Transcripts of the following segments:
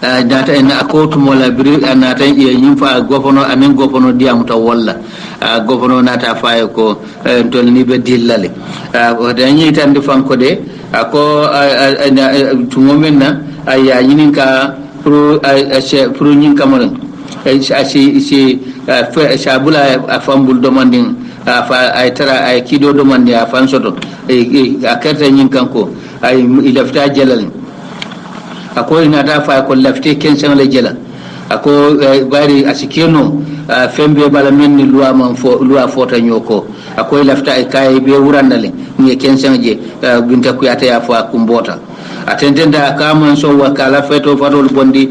data en akotu mola biri anata e nyimfa gofono anen gofono diam to walla gofono nata faye ko tolni be dillale o dañi tan fanko de ako tumomenna aya yininka pro nyin kamon si sabula afambul demanding fa ay tara ay kido demandi afan soto a kerta nyin kanko ay ilafta jalal ako inata fa ko lafte kensan le jela ako bari asikeno fembe bala menni loi man fo loi fota nyoko ako lafta ay kay be wurandale ni kensan je binta kuyata ya fa kumbota atendenda kama so wakala feto fatol bondi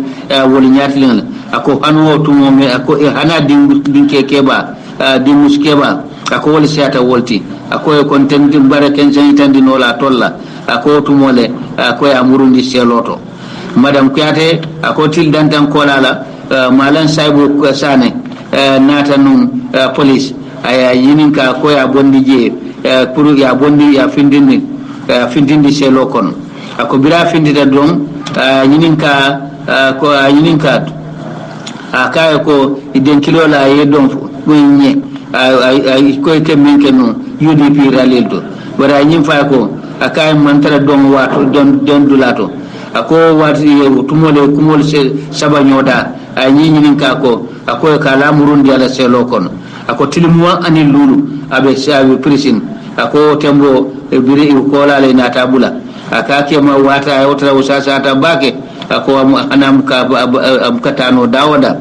wol nyatlin ako hanu tumo me ako hana dinke keba dimus keba ako wol siata wolti ako kon tendi bare kensan tandi no la tolla ako tumole ako ya murundi seloto madam kuyate ako til dantan kolala malan saibu sane nata nun police aya yininka ko ya bondi je pour ya bondi ya findindi selo kon ako bira findita don yininka ko yininka akaya ko iden kilo la ye don bunye ay ko ke minke no UDP ralildo wara nyim fa ko akaya mantara don wato don dulato ako wati tumole kumol se sabanyoda ay yininka ko ako kala murundi ala selo kon ako tilmuwa ani lulu abe sabe prisin ako tembo biri ko la le na tabula akake ma wata wata usasa ta bake ako anam ka amkatano dawada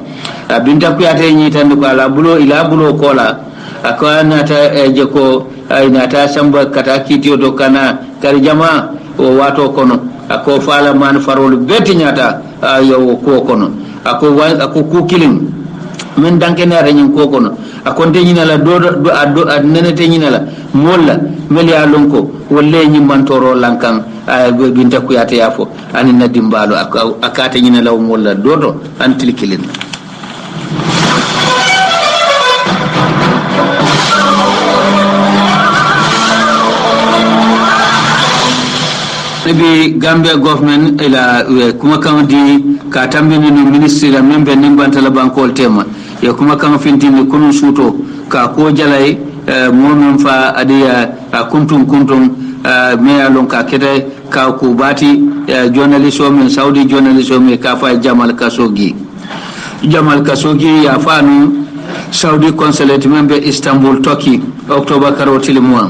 binta ku yata yi tan ko ala bulo ila bulo kola ako anata je ko ina ta samba kata kitiyo do kana kar jama o wato kono ako fala man farol beti nyata yo ko kono ako kukilin min dankene ara nyin ko kono akon te nyina la do nene te nyina la molla meli ya lonko wolle nyi mantoro lankan binta ku yata yafo ani na dimbalo akata nyina la molla dodo antilkilin bi Gambia government ila kuma kan di ka tambini no ministry la membe nimbanta la bankol tema ya kuma kan fintini kunun suto ka ko jalai momon fa adiya kuntum me alon ka kede ka ko bati journalist o men saudi journalist o me ka fa Jamal Khashoggi ya fanu saudi consulate membe Istanbul Turkey October karotili mo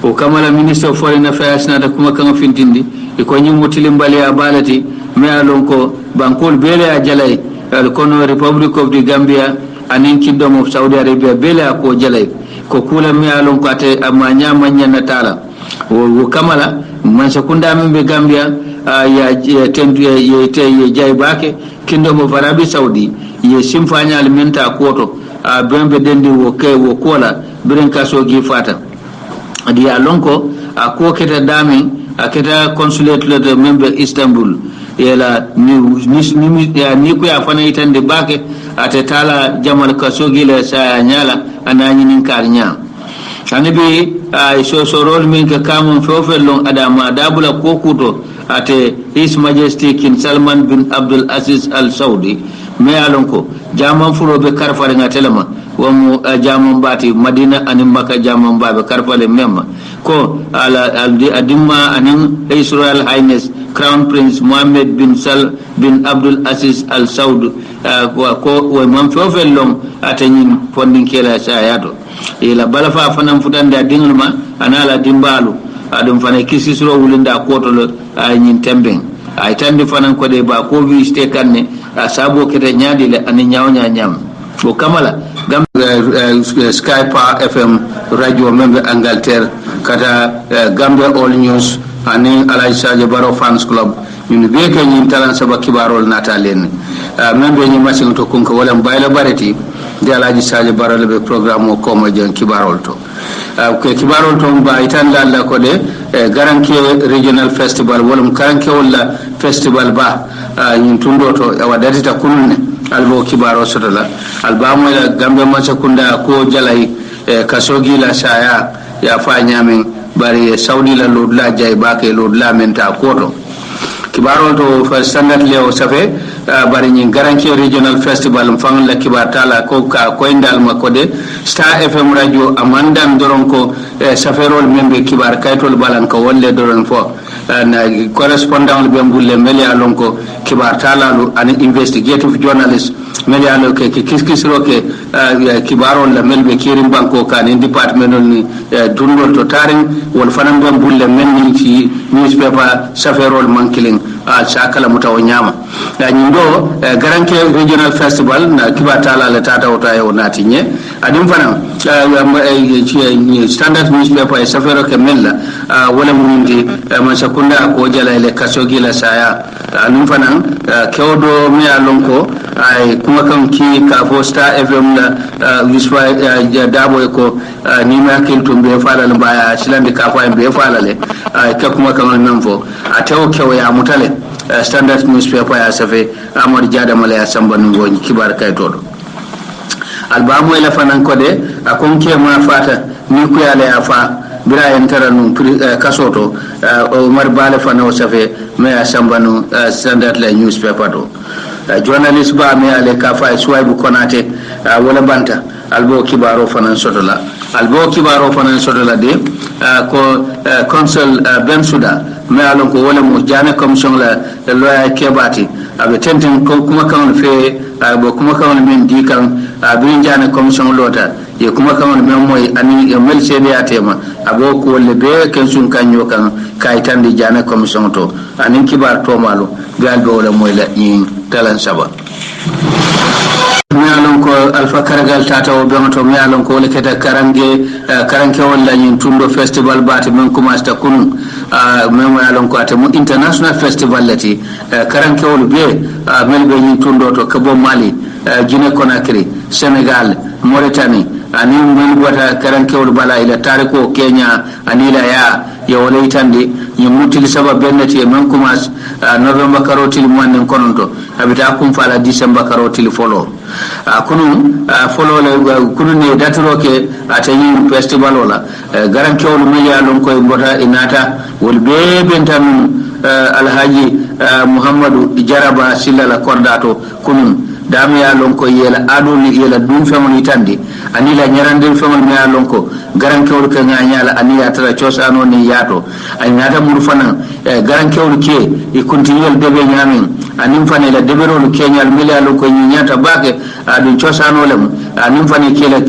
o kamala minister of foreign affairs na da kuma kan fintindi e ko nyum mutilimbali ya balati me alon ko bankol bele ya jalai al kono Republic of the Gambia anin kingdom of Saudi Arabia bele ko jalai ko kula me alon ko ate amanya manya na tala o kamala man sekunda membe Gambia ya tendu ye jay bake kingdom of Arabi Saudi ye simfanya alimenta koto bembe dendi wo kola birin Khashoggi fata adi alonko ko keta dami aketa consulate le member Istanbul yela ni ko ya fana itande bake atetala Jamal Khashoggi le sa nyala anani nin karnya anibi so role min ka kamun fofelon adama dabula kokuto ate His Majesty King Salman bin Abdul Aziz Al Saudi me alonko jaman fulo be karfare ngatelema wamu jaman bati Madina anin Makka jaman babe karfale memma ko ala adimma anin His Royal Highness Crown Prince Mohammed bin Abdul Aziz Al Saud ko we man fofelon atanyin fondin kela sayato ila balafa fanan futande adingul ma anala dimbalu adum fana kisisro wulinda kotolo nyin temben ay tandi fanan ko de ba ko vi ste kanne sabo kete nyaadi le ani nyawnya nyam bo kamala gam Skype FM radio membe Angleterre kata Gambia All News ani Alhaji Sadio Barrow Fans Club ñun be ko ñin talan saba kibarol nata len membe ñi machine to kunko wala bayla bareti de Alhaji Sadio Barrow le programme ko mo jon kibarol to ko kibarol to ba itan dalla ko de garanke regional festival wala karanke wala festival ba ñin tundo to wadati ta kunne albo kibaro sotola albamo la Gambia macha kunda ko jalai Khashoggi la saya ya fa nyamen bari Saudi la lodla jay bake lodla menta koto kibaro to fa standard leo safe bari nyi garanti regional festival fang la kibar tala ko ka ko indal makode Star FM radio amandan doron ko saferol membe kibar kaytol balan ko wolle doron fo na correspondant be mbulle meli alon ko kibar tala lu an investigative journalist meli alon ke kiskisro ke kibaro la melbe kirim banko kan department ni dundol to taring won fanan be mbulle melni ci newspaper saferol mankling sakala mutaw nyama nyindo garanke regional festival na kibar tala la tata wota yo natinye adim fana standard newspaper safero ke mella wala mundi man sakunda ko jala ile kasogi la saya adim fana kewdo me alonko ay kuma kan ki ka fo Star FM la wiswa dabo ko ni ma kin tumbe fala le baya silande ka fa be fala le ka kuma kan nan fo ataw kew ya mutale standard newspaper ya safe amor jada mala ya samba ngoni kibar kay todo albamu ila fanan kode akon ke ma fata ni ku yala ya fa bira en taranu kasoto Omar Bale fana safe me ya samba no standard la newspaper do journalist ba me ale ka fa Suwaibu Konate wala banta albo kibaro fanan sotola de ko council Bensuda me alon ko wala mo jana commission la lawyer kebati abe tenten ko kuma kan fe bo kuma kan men di kan abin jana commission lota ye kuma kan men moy ani mel sede atema abo ko le be ken sun kanyo kan kay tandi jana commission to anin kibar to malo gal be wala moy la yin talan saba mialon ko alfa karagal tata o bemoto mialon ko le keta karanke wala yin tundo festival bati men kuma sta kun men mialon ko ate mu international festival lati karanke wol be mel be yin tundo to kabo Mali Guinea Conakry Senegal Mauritanie ani men wata karanke wol bala ila tariko Kenya anila ya wala itande yimutil sabab bennati men kuma November karotil monen kononto abita kum fala December karotil follow kunu follow le kunu ne datro ke atayi festival wala garanke wol me yalon koy mbota inata wol be bentan alhaji Muhammadu Jaraba Sillala Kordato kunun dam yalon ko yela adoni yela dum famoni tandi anila nyarande famol me yalon ko garankewol ke nganyala aniya tara ciosano ni yato anyata mur fana garankewol ke e continuel debe nyamin anim fana la deberol kenyal milalo ko nyata bake adun ciosano lem anim fana ke la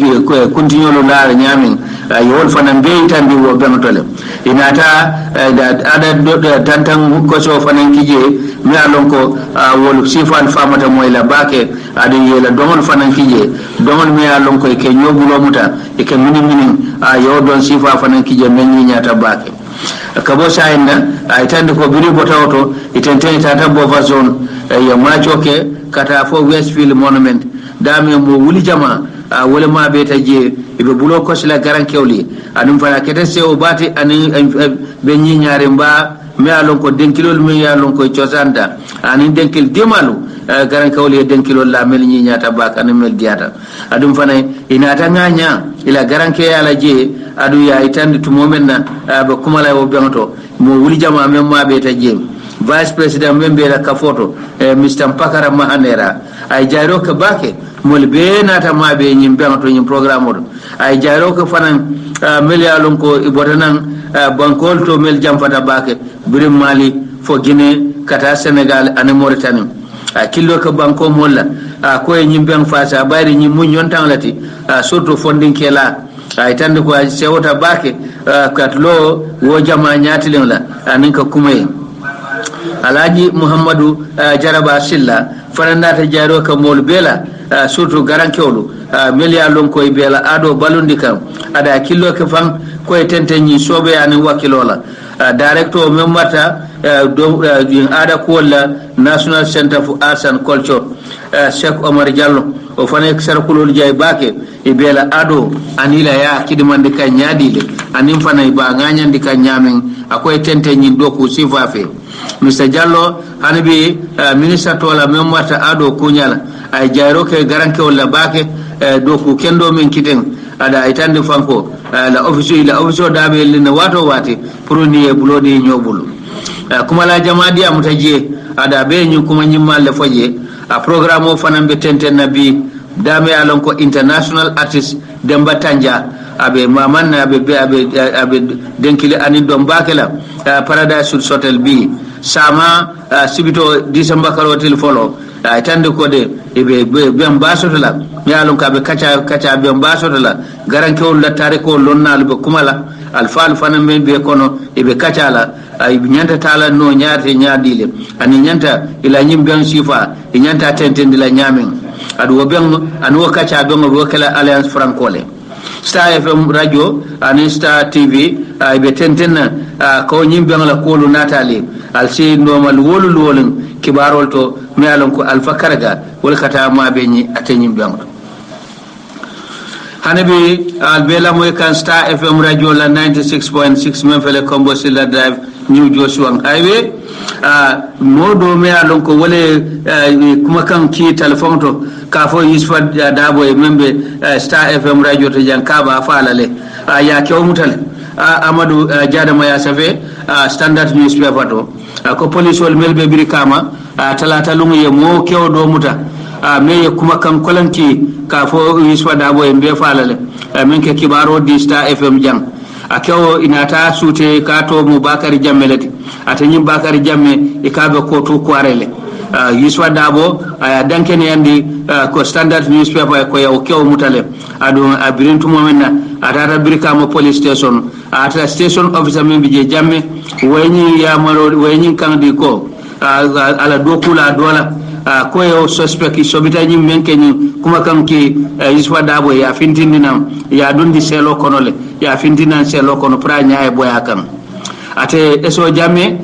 continuel la nyamin yol fana be tandi wo benotole inata ada tantan ko so fana kije mi alon ko wol sifan famata moy la bake ade yela domon fana kije domon mi alon ko ke nyobulo muta e ke mini yo don sifa fana kije men nyata bake kabo sayna ay tande ko biri botawoto itente tata bova zone ya machoke kata fo Westfield monument dame mo wuli jama wala ma be taje ibe bulo ko sila garankewli anum fana kete se o bati ani be nyaare mba mi alon ko denkilol mi yalon ko ciosanda ani denkil demalu garankewli denkilol la mel nyata bak ani mel diata adum fana ina ta nganya ila garanke yala je adu ya itande to momenna ba kuma la o bento mo wuli jama men ma be taje vice president membe la ka photo Mr Mpakara Mahanera ay jairo ka bake mol be nata ma be nyim bento nyim programme do ay jairo ka fanan millialon ko ibotanan bankol to mel jamfata bake birim Mali fo Guinée kata Senegal ane Mauritanie killo ka banko molla ko e nyim ben fasa bayri nyim mun yontan lati surtout fondin kela ay tande ko sewota bake katlo wo jama nyatilen la anin ka kumay Alhaji Muhammadu Jaraba Silla fanandata jaro ka mol bela surtout garankewlu millialon koy bela ado balundi kam ada killo ke fam koy tentenyi sobe ani wakilola director memata do ada ko la National Center for Arts and Culture Sheikh Omar Diallo o fane sarkulol jay bake e bela ado anila ya kidimande ka nyaadile anim fane ba nganyandi ka nyamen akoy tentenyi doku sifafe Mr Diallo hanabi minister tola memata ado kunyala ay jayro ke garanke wala bake doku kendo men kiten ada itande fanko la office dabe le wato wati pour ni e bulodi nyobulu kuma la jamadia mutaje ada be nyu kuma nyimma le foje a programme o fanambe tenten nabi dame alon ko international artist Demba Tanja abe maman abe denkile ani dom bakela Paradise Hotel bi sama sibito December karotel folo tande ko de ebe be ambasoto la yalon ka be kacha be ambasoto la garanke on la tare ko lonnal be kumala alfal fanan be kono ebe kacha la ay nyanta tala no nyaate nyaadile ani nyanta ila nyim ben sifa nyanta tentende la nyamen adu woben anu kacha be ngo kala Alliance Francole Star FM radio ani Star TV ay be tentena ko nyim ben la ko lu natali al si normal wolul kibarol to mi alon ko alfa karga wol kata ma be ni atenyim ben hanabi albela moy kan Star FM radio la 96.6 men fele combo sila drive New Joshua highway modo me alon ko wole kuma kan ki telephone to ka fo yisfa dabo e membe Star FM radio to jankaba falale ya kew mutale Amadou Jadama ya safe standard newspaper to ko police wol melbe birikama talata lungu ye mo kew do muta me kuma kan kolanki ka fo yisfa dabo e be falale men ke kibaro di Star FM jang akewo inata sute kato mu Bakari Jammelati atanyi Bakari Jamme e kabe ko to kwarele yiswa dabo aya dankene yandi ko standard newspaper ko yaw kewo mutale adu abirintu momenna atata birka mo police station ata station officer membe je Jamme wayni ya maro wayni kandi ko ala dokula dola ko yo suspect sobita nyim menke ni kuma kam ki yiswa dabo ya fintindina ya dundi selo konole ya findina selo kono pra nyaay boya kam ate eso Jamme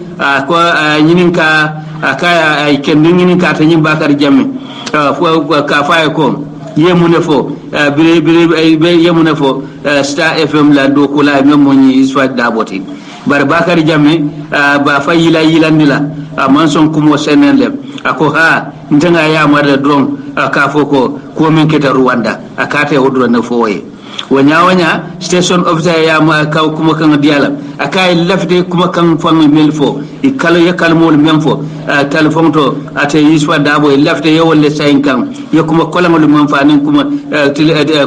ko nyininka akaya ay kendi nyininka ta nyim Bakari Jamme fo ka faay ko yemune fo bire yemune fo Star FM la dokula memmo ni yiswa daboti bar Bakari Jamme ba fayila yilandila manson kumo senenle ako ha ntenga ya marde drone ka foko ko men keta Rwanda akate odro na foye wanya station officer ya ma ka kuma kan diala akai lafde kuma kan fami melfo ikalo ya kalmol memfo telephone to ate yiswa dabo lafde ya wolle sayin kan ya kuma kolangol memfanin kuma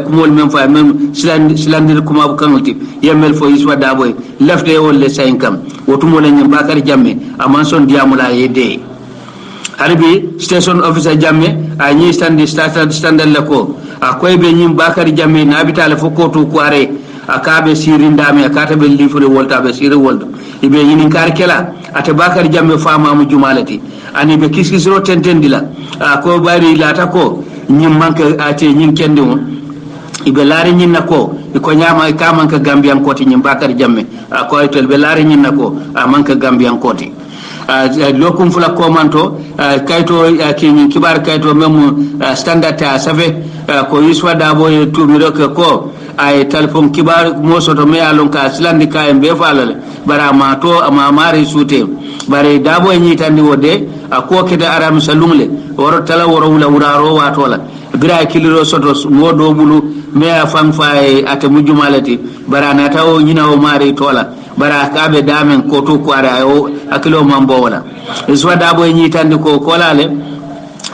kumol memfa mem silandir kuma kan uti ya melfo yiswa dabo lafde ya wolle sayin kan wotumo le nyam Bakari Jamme amanson diamula yede harbi station officer Jamme anyi standard lako akoy be nyim Bakari Jamme na bitale fokoto kware akabe sirindame akata be lifure wolta be sire woldo ibe yini karkela ate Bakari Jamme fama mu jumalati ani be kiskisro tentendila ko bari lata ko nyim manka ate nyim kende won ibe laare nyin nako ko nyama ka manka Gambian koti nyim Bakari Jamme ko tel be laare nyin nako manka Gambian koti lokum fula komanto kayto kini kibar kayto mem standard ta save ko yiswa dabo to mi rok ko ay telephone kibar moso to me alon ka islandi ka en be falale bara ma to ama mari sute bare dabo ni tandi wode ko kede aram salungle woro tala woro wula wuraro watola bira kiliro soto modo bulu me afan fay ate mujumalati bara na tawo nyina o mari tola bara kabe damen ko to ko ara o akilo mambo wala iswa dabo ni tandi ko kolale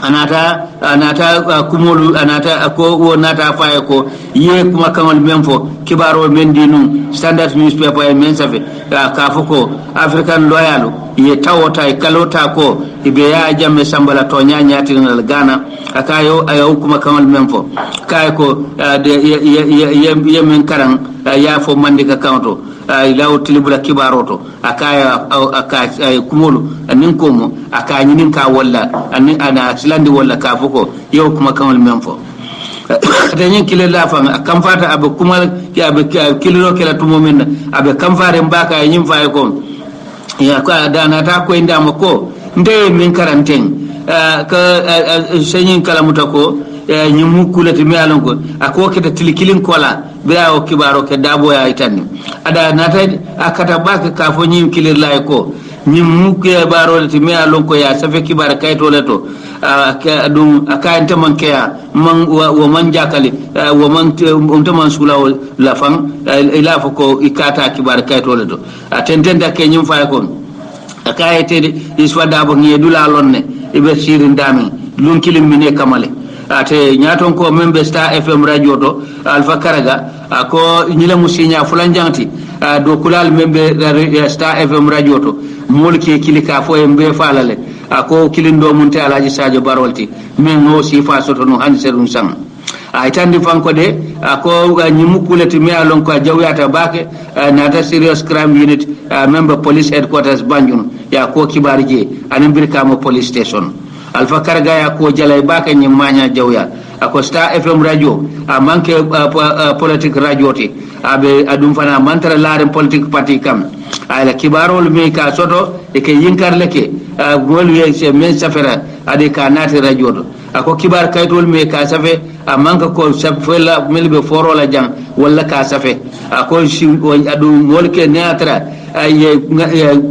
anata kumolu anata ko wonata fay ko ye kuma kamal memfo kibaro mendinu standard newspaper men safe ka foko African loyal ye tawota e kalota ko ibe ya Jamme sambala to nyanyati ngal Ghana akayo ayo kuma kamal memfo kay ko ye men karan ya fo mandika kanto ilaw tilibula kibaroto akaya kumolu anin komo akanya nin ka walla anin ana silandi walla ka foko yow kuma kamal memfo tanyin kilela fa kam fata abe kuma abe kiliro kala tumo men abe kam fare mbaka nyim fa ko ya ko dana ta ko indama ko nde min karanten ka senyin kala mutako nyimu kulati mi alon ko ako keta tilikilin kola biya o kibaro ke dabo ya itani ada nata akata baka ka fo nyim kilir lay ko ni muke barole ti me alon ko ya safe kibar kayto le to dum akante man kaya man wo man jakali wo man to man sula la fam ila ko ikata kibar kayto le to atentenda ke nyum fa ko akayete iswa dabo ngedula lonne ibe sirin dami lun kilim mine kamale ate nyaton ko membe Star FM radio to Alpha Karaga ko nyila musinya fulan janti do kulal membe Star FM radio to molki kilika fo embe falale ko kilindo munte alaji Sadio Barolti men no sifa soto no hanserun sang ay tandi fanko de ko nyimukuleti me alon ko jawyata bake nata serious crime unit member police headquarters Banjul ya ko kibarje anin birkama police station Alpha Karga ya ko jalay baka nyimanya jawya ako Star FM radio a manke politique radio ti abe adum fana mantra laren politique party kam ayla kibarol me ka soto e ke yinkar leke gol ye se men safera ade ka nati radio do ako kibar kaytol me ka safe a manka ko safela melbe forola jang walla ka safe ako si adum wolke neatra ay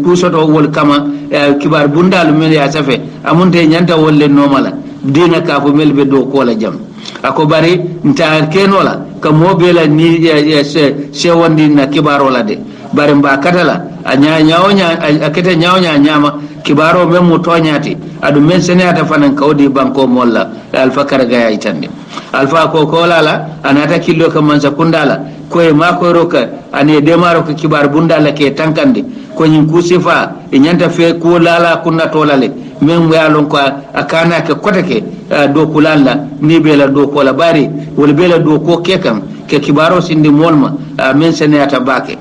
kusoto wol kama kibar bundal mel ya safe amunte nyanta wolle nomala dina ka fo melbe do ko la jam ako bari nta kenola ka mobela ni se wandi na kibaro la de bari mba katala anya nyaonya akete nyaonya nyama kibaro memu tonyati adu men senata fanan kawdi banko molla Alpha Karaga ya itande Alpha ko kolala anata killo ka mansa kundala koye mako roka ani demaro ko kibar bundala ke tankande ko nyin kusifa e nyanta fe ko lala kunna tolale men yalon ko akana ke kotake do kulalla ni bela do ko la bari wol bela do ko kekan ke kibaro sindi molma men senata bake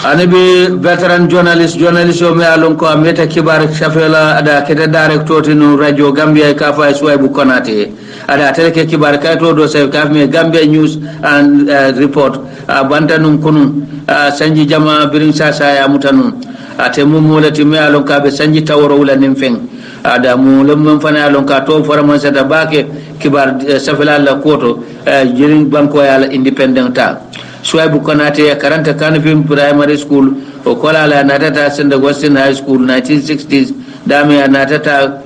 anabi veteran journalist o me alon ko ameta kibar shafela ada kete director tinu radio Gambia ka fa Suwaibu Konate ada teleke kibar ka to do se ka me Gambia news and report bantanum kunun sanji jama birin sasa ya mutanun ate mumulati me alon ka be sanji tawro wala nim feng ada mulum mun fana alon ka to forman sa da bake kibar shafela la koto jirin banko ya independent ta Suwaibu Konate ya karanta Kanifing Primary School o kola la natata Senda Western High School 1960s dame ya natata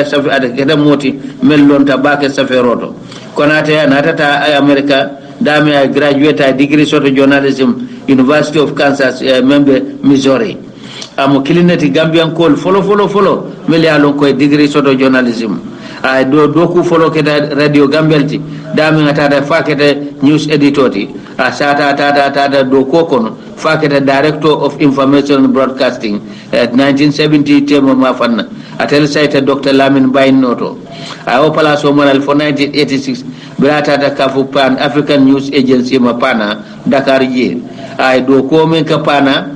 safi ada keda moti mellon tabake saferoto Konate ya natata America dame ya graduate degree soto journalism University of Kansas member Missouri amo kilinati Gambian call follow meli alon ko degree soto journalism ay do ku follow keda radio Gambialti dami ngata fakete news editor ti sata tata do kokono fakete director of information broadcasting at 1970 temo mafanna atel site Dr. Lamin Bain Noto o palaso monal for 1986 brata da kafu pan African News Agency mapana Dakar je ay do ko men ka pana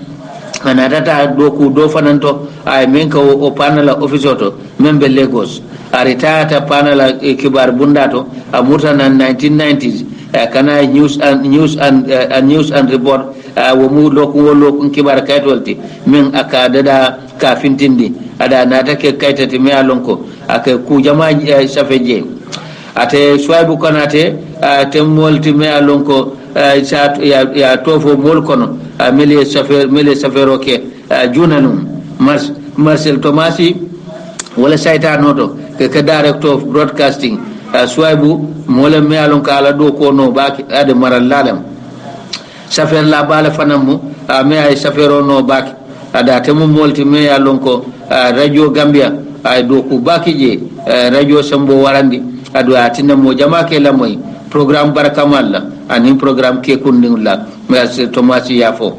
anatata do ku do fananto ay men ka o panala office to membe Lagos aritata panala kibar bundato amutana 1990s kana news and report wo mu loku kibar kaytolti min akada da kafintindi ada nata ke kaytati me alonko aka ku jama safeje ate Suwaibu Konate temolti me alonko ya tofo mol kono mele safero ke junanum Marcel Tomasi wala sayta noto ke director of broadcasting Suwaibu mola me alon kala do ko no baki ade maral lalam safer la bala fanamu me ay safero no baki ada temu molti me alon ko radio Gambia ay do ko baki je radio Sambo warandi adu atinna mo jama ke lamoy programme barakamalla ani programme ke kundingla merci Tomasi yafo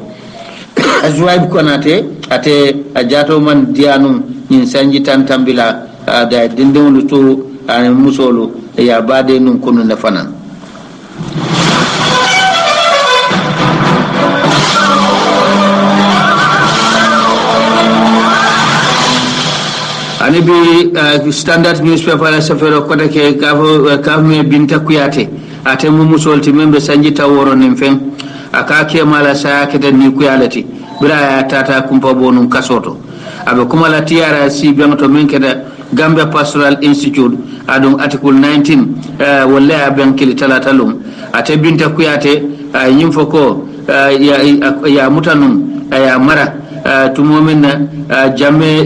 Suwaibu Konate ate ajato man dianum nyin sanji tambila da dindewlu to an musolu ya bade nun kunu na fanan ani bi standard newspaper la safero kota ke kafme Binta Kuyate ate mu musolti membe sanji taworo nim fen aka ke mala saya ke ni kuyalati bira ya tata kumpa bonum kasoto abe kuma la tiara si bianto men ke da Gambia Pastoral Institute adum article 19 walla bankili talatalum ate Binta Kuyate nyim foko ya mutanum ya mara tumomina jamme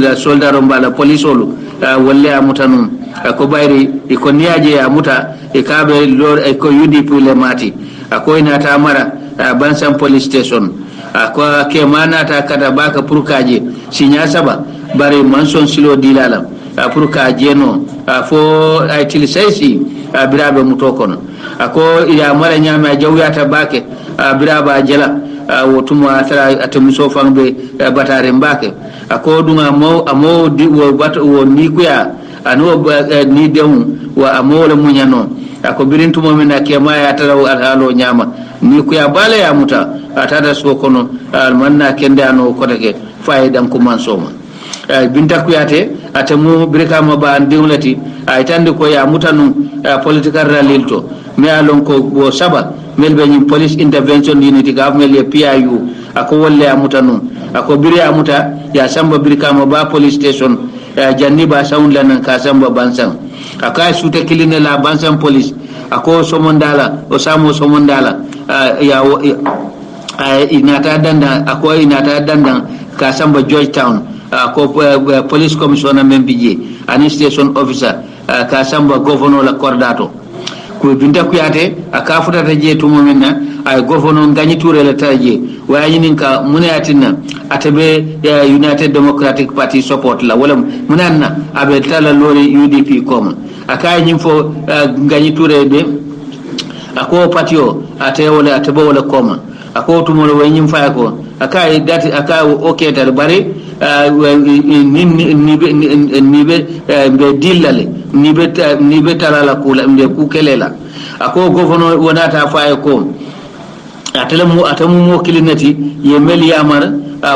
ya soldaro mbala polisolu walla mutanum ko bayri ko niaje ya muta e kabe lor e ko yudi pule mati ko ina ta mara Bansang police station ko ke mana ta kada baka purkaje sinya saba bare manson silo dilalam purkaje no fo ay tilisaisi birabe mutokono ko ya mara nyama jawyata bake biraba jela wotumo atara atamuso fambe batare mbake ko dunga amo di wo bat wo nikuya ano ni dem wa amole munyano ko birintumo men akema ya taraw alhalo nyama ni ko ya bale ya muta atada so kono manna kende ano kotake faydan ko mansoma Binta Kuyate atamu birka ma ba ndewlati ay tande ko ya mutanu political ralilto me alon ko bo saba melbe ni police intervention unity government le PIU ako wolle ya mutanu ako biri ya muta ya samba birka ma ba police station janni ba sound lanan ka samba Bansang aka suta kiline la Bansang police ako somondala o samo somondala ya inata danda ako inata danda ka samba Georgetown ko police commissioner membiji ani station officer ka samba governor la cordato ko Binta Kuyate aka futata je tumo menna ay governor ngani touré la taje wayi ninka munayatina atabe United Democratic Party support la wala munanna abe tala lori UDP kom aka nyimfo ngani touré de ako patio atewole atebo wala koma ako tumo lo nyim fa ko aka dati aka okay tal bari nibe be dillale nibe talala kula mbe kukelela ako gouverneur wonata fa ko atamu mo kilinati ye meli yamar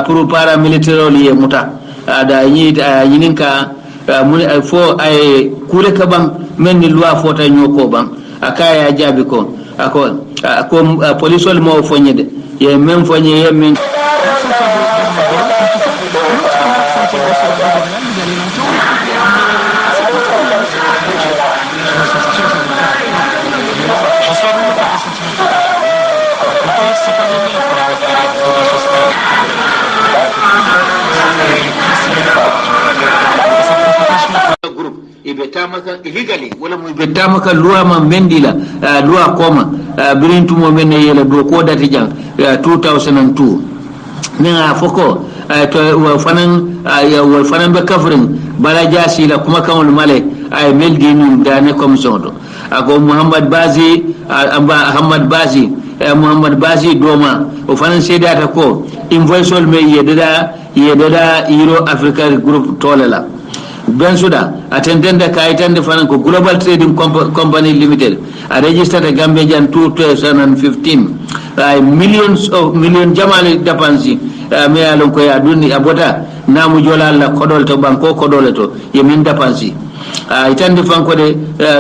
pour para militaire li muta ada yininka mun fo ay kure kaban men ni loi fota nyoko ban akaya jabi ko ako police wal mo fonyede ye men fonye ye men betamaka illegally wala muy betamaka loi ma mendila loi koma birintu mo men yela do ko dati jang 2002 nga foko to fanan be kafrin bala jasi la kuma kamul male ay meldi num dane commission do ako Muhammad Bazi doma o fanan sedata ko invoice me yedada Euro Africa Group tolala Bensuda attendenda kaitande fanan ko Global Trading Company Limited a registered a Gambian 2015 million jamali dapansi me alon ko ya dunni abota namu jolalla kodol to banko kodole to yemin dapansi itande fanko de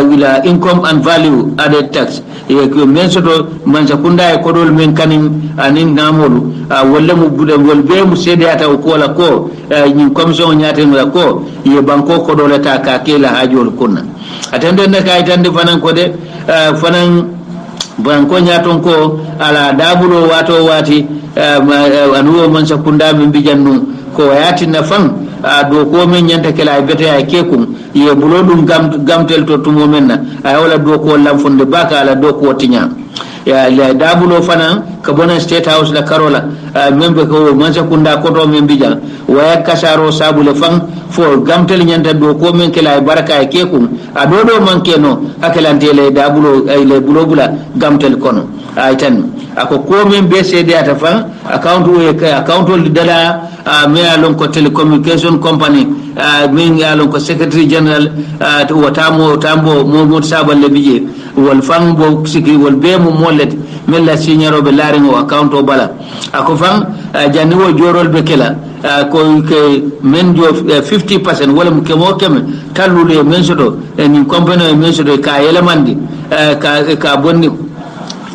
wila income and value added tax ko men soto man sakunda e kodol men kanin anin namolu walla mu buda wol be mu sede ata ko la ko ni commission nyaate mu ko ye banko kodole ta ka kela hajol kunna atande na ka itande fanan ko de fanan banko nyaton ko ala dabulo wato wati anuwo man sakunda min bijannu ko yati na fan do ko men nyanta kala bete ay kekum ye bulodum gamtel to tumo menna ay wala do ko lamfonde baka ala do ko tinya ya la dabulo fana ka bona state house la karola membe ko man sakunda ko to men bijal waya kasaro sabule fan fo gamtel nyanta do ko men kala baraka ay kekum adodo man keno akelante le dabulo ay le bulobula gamtel kono ay tan ako ko men be cede ata fa account dala me alon ko telecommunication company min alon ko secretary general tambo mo sabal le bije wal fam bo siki wal be mo mollet mella signaro be laringo account o bala ako fam janni wo jorol be kala ko ke men jo 50% wala mo kemo keme tallude men soto ni company men soto ka yelamandi ka bonni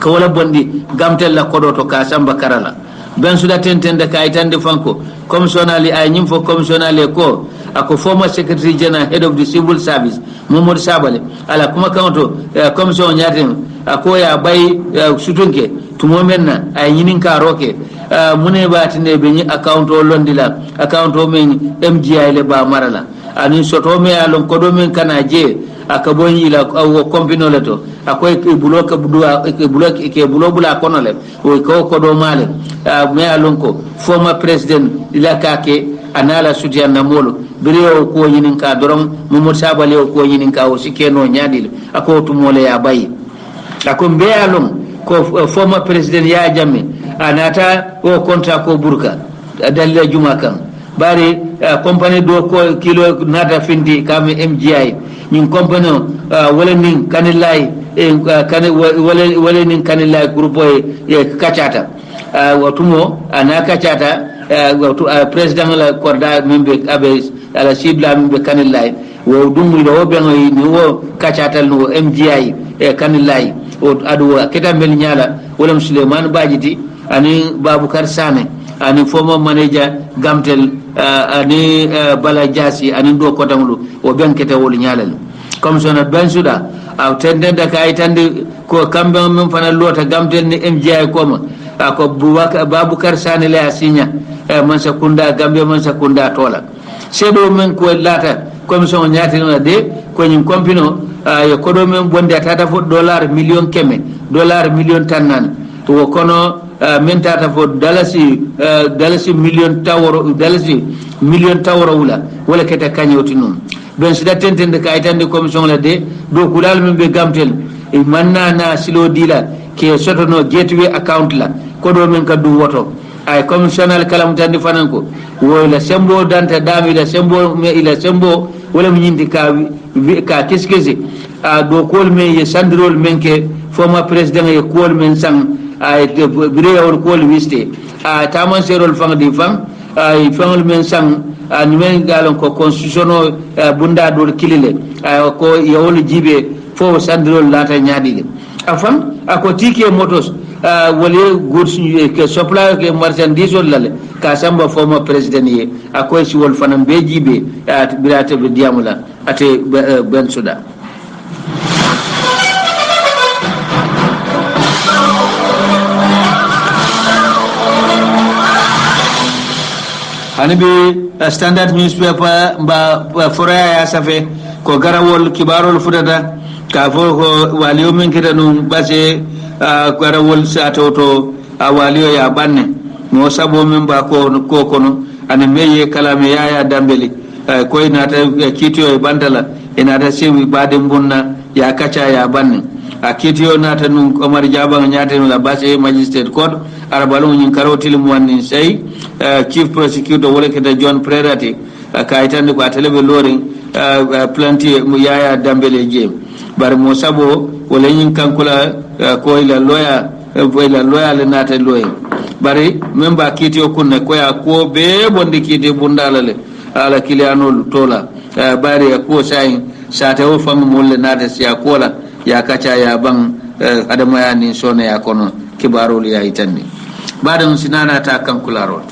ko wala bondi gamtel la kodo to ka samba karala ben suda tentende ka itande fanko commissionnali ay nyim fo commissionnali ko ako former secretary general head of the civil service Momodu Sabale ala kuma kanto commission nyaten ako ya bay sutunke tumo menna ay nyinin ka roke mune batine be ni account o londila account o men MGI le ba marala ani soto me alon ko do men kana je aka boni la o compino le to akoy ke bulo ka budua ke bulo bula kono le o ko do male me alon ko former president ila kake anala sutiya namolo biriyo ko yinin ka dorom Momodu Sabale ko yinin ka o sikeno nyadil ako tumole ya bayi ako be alon ko former president ya jamme anata o contrat ko burka dalle juma kan bari company do ko kilo nata findi kam MGI ñin company wala nin kanilay wala nin kanilay groupe e kacata watumo ana kacata president la korda membe abe ala sibla membe kanilay wo dum do be ni wo kacata no MGI e kanilay o adu keta mel nyala wala Suleiman Bajiti ani Babukar Sane ani former manager Gamtel ani Bala Jasi ani do kotamlu o ben keta wol nyalal comme sona ben suda aw tendenda kay tande ko kambe men fana lota Gamtel ni MGI koma ako Babukar Sane la sinya man sakunda Gambe man sakunda tola sebo men ko lata comme son nyati na de ko nyum kompino yo kodo men bonde tata fo $1 million keme $1 million tannan to kono men tata fo dalasi million tawro wala keta kanyoti non ben sida tentende kay tande commission la de do kulal men be Gamtel e manna na silo dila ke sotono gateway account la kodo men kadu woto ay commissional kalam tandi fananko wala sembo danta dami la sembo me ila sembo wala mi nyindi ka kiskesi do kol me ye sandrol menke former president ye kol men sang ay birewol kol wiste taman serol fang di fang ay fangol men sang ni men galon ko constitutional bunda dol kilile ko yewol jibe fo sandrol lata nyaadi afan ako tike motos wale goods ke supply ke marchandise lale ka samba former president ye akoy si wol fanam be jibe birate be diamula ate ben suda hanibi standard newspaper ba foraya ya safe ko garawol kibarol fudata ka fo ko waliyo men kitanum base garawol sa toto waliyo ya banne mo sabo men ba ko kono ana meye kalame yaya dambeli ko inata kitiyo e bandala inata sewi bade bunna ya kacha ya banne kitiyo nata num Omar Jabang nyata la base magistrate court arabalo nyin karotil mo wanni sey chief prosecutor wala keda John Prerati kaitande ko atelebe loring planti mu yaya dambele je bar mo sabo wala nyin kankula ko ila loya le nata loye bari memba kitiyo kunna ko ya ko be bonde kiti bundala le ala kiliano tola bari ko sai sata o fam molle nata siya kola ya kacha ya bang adama ya ni sone ya kono kibarol ya itandi badam sinana ta kankularol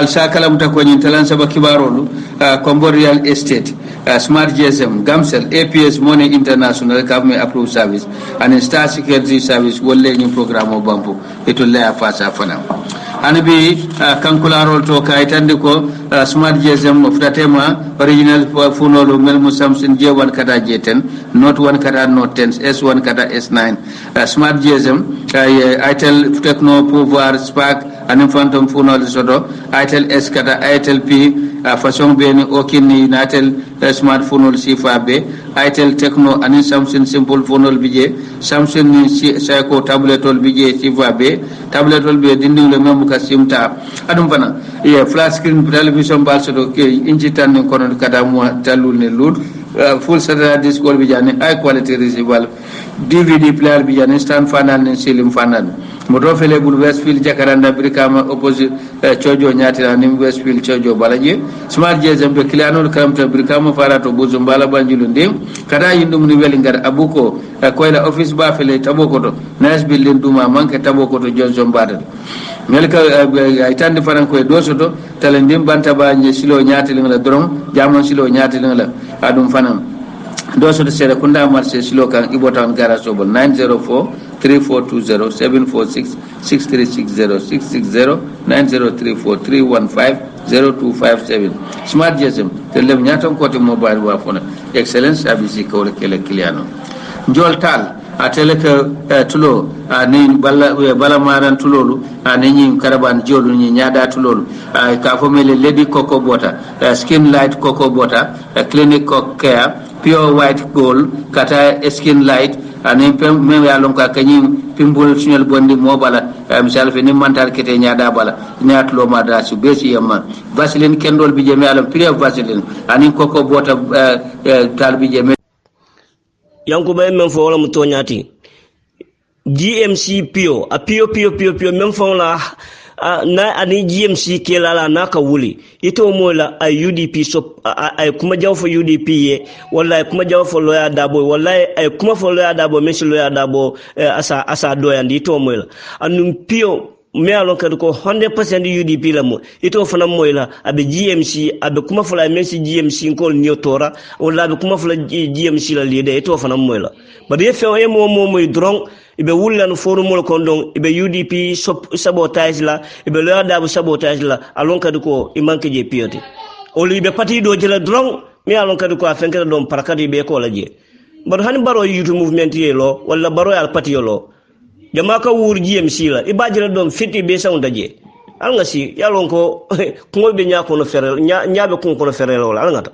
sakalam ta ko nyin talan saba kibarolu Kombo Real Estate Smart GSM Gamcel APS Money International Government Approved Service and Star Security Service wolle nyin programme o bampo eto la fasa fana anabi kankularol to kaytande ko Smart GSM ftatema original funolo mel musamsin J1 kata J10 not 1 kata not 10 S1 kata S9 Smart GSM Itel Techno Pouvoir Spark anin fantom funol soto aitel s kata aitel p façon be ni okini natel smartphone ol sifa be aitel techno anin samsung simple phone ol bije samsung ni sayko tablet ol bije sifa be tablet ol be dinding le mem ka simta adum fana flat screen television bal soto ke inci tan kono kata mo talul ne lud full satellite disc ol bije ni high quality receiver DVD player bijane stand fanal ni silim fanal moto fele bul Westfield Jacaranda Brikama opposite chojo nyatira ni Westfield chojo balaje smart GSM be cliano kamta Brikama farato buzumbala banjulu ndim kada yindum ni weli ngar abuko koyla office ba fele tabokoto nice building duma manke tabokoto Johnson Badal melka ay tande faran koy dosoto talendim banta ba nyi silo nyatiling la dron jamon silo nyatiling la adum fanam doso de sere kunda marché silo kan ibotan gara sobol 904 3420 746 6360 660 9034 315 0257 smart GSM telem nyaton kote mobile wa fona excellence abisi kawle kele kiliano jol tal atele ke tulo ani bala maran tulolu ani nyi karaban jolu nyi nyada tulolu ka fo mele lady coco bota skin light coco bota clinic care pure white gold kata skin light ani me ya lon ka kanyi pimbol sunel bondi mo bala misal fe ni mantal kete nyaada bala nyaatlo ma da su besi yamma vaseline kendol bi je me alam pure vaseline ani coco bota tal bi je me yankuba men fo wala muto nyati GMC pio a pio men fo la na ani GMC ke la naka wuli ito mo la ay UDP so ay kuma jaw fo UDP ye wala ay kuma jaw fo loya dabo wala ay kuma fo loya dabo mesi loya dabo asa doyandi ito mo la anum pio me alon kadu ko 100% UDP la mo ito fana moy la abe GMC abe kuma fo la mesi GMC ko nyotora wala abe kuma fo la GMC la lide ito fana moy la ba de fe o mo moy drong ibe wulan forumol kondon ibe UDP sabotage la ibe loya dabu sabotage la alon kadu ko imanke je piyote o libe parti do jela drong me alon kadu ko afenke don parakati be ko la je bar hani baro youth movement ye lo wala baro al parti yo lo jama ka wur GMC la ibajira don fiti be sawnda je alnga si yalon ko ko be nya ko no ferel nyaabe ko no ferel wala alnga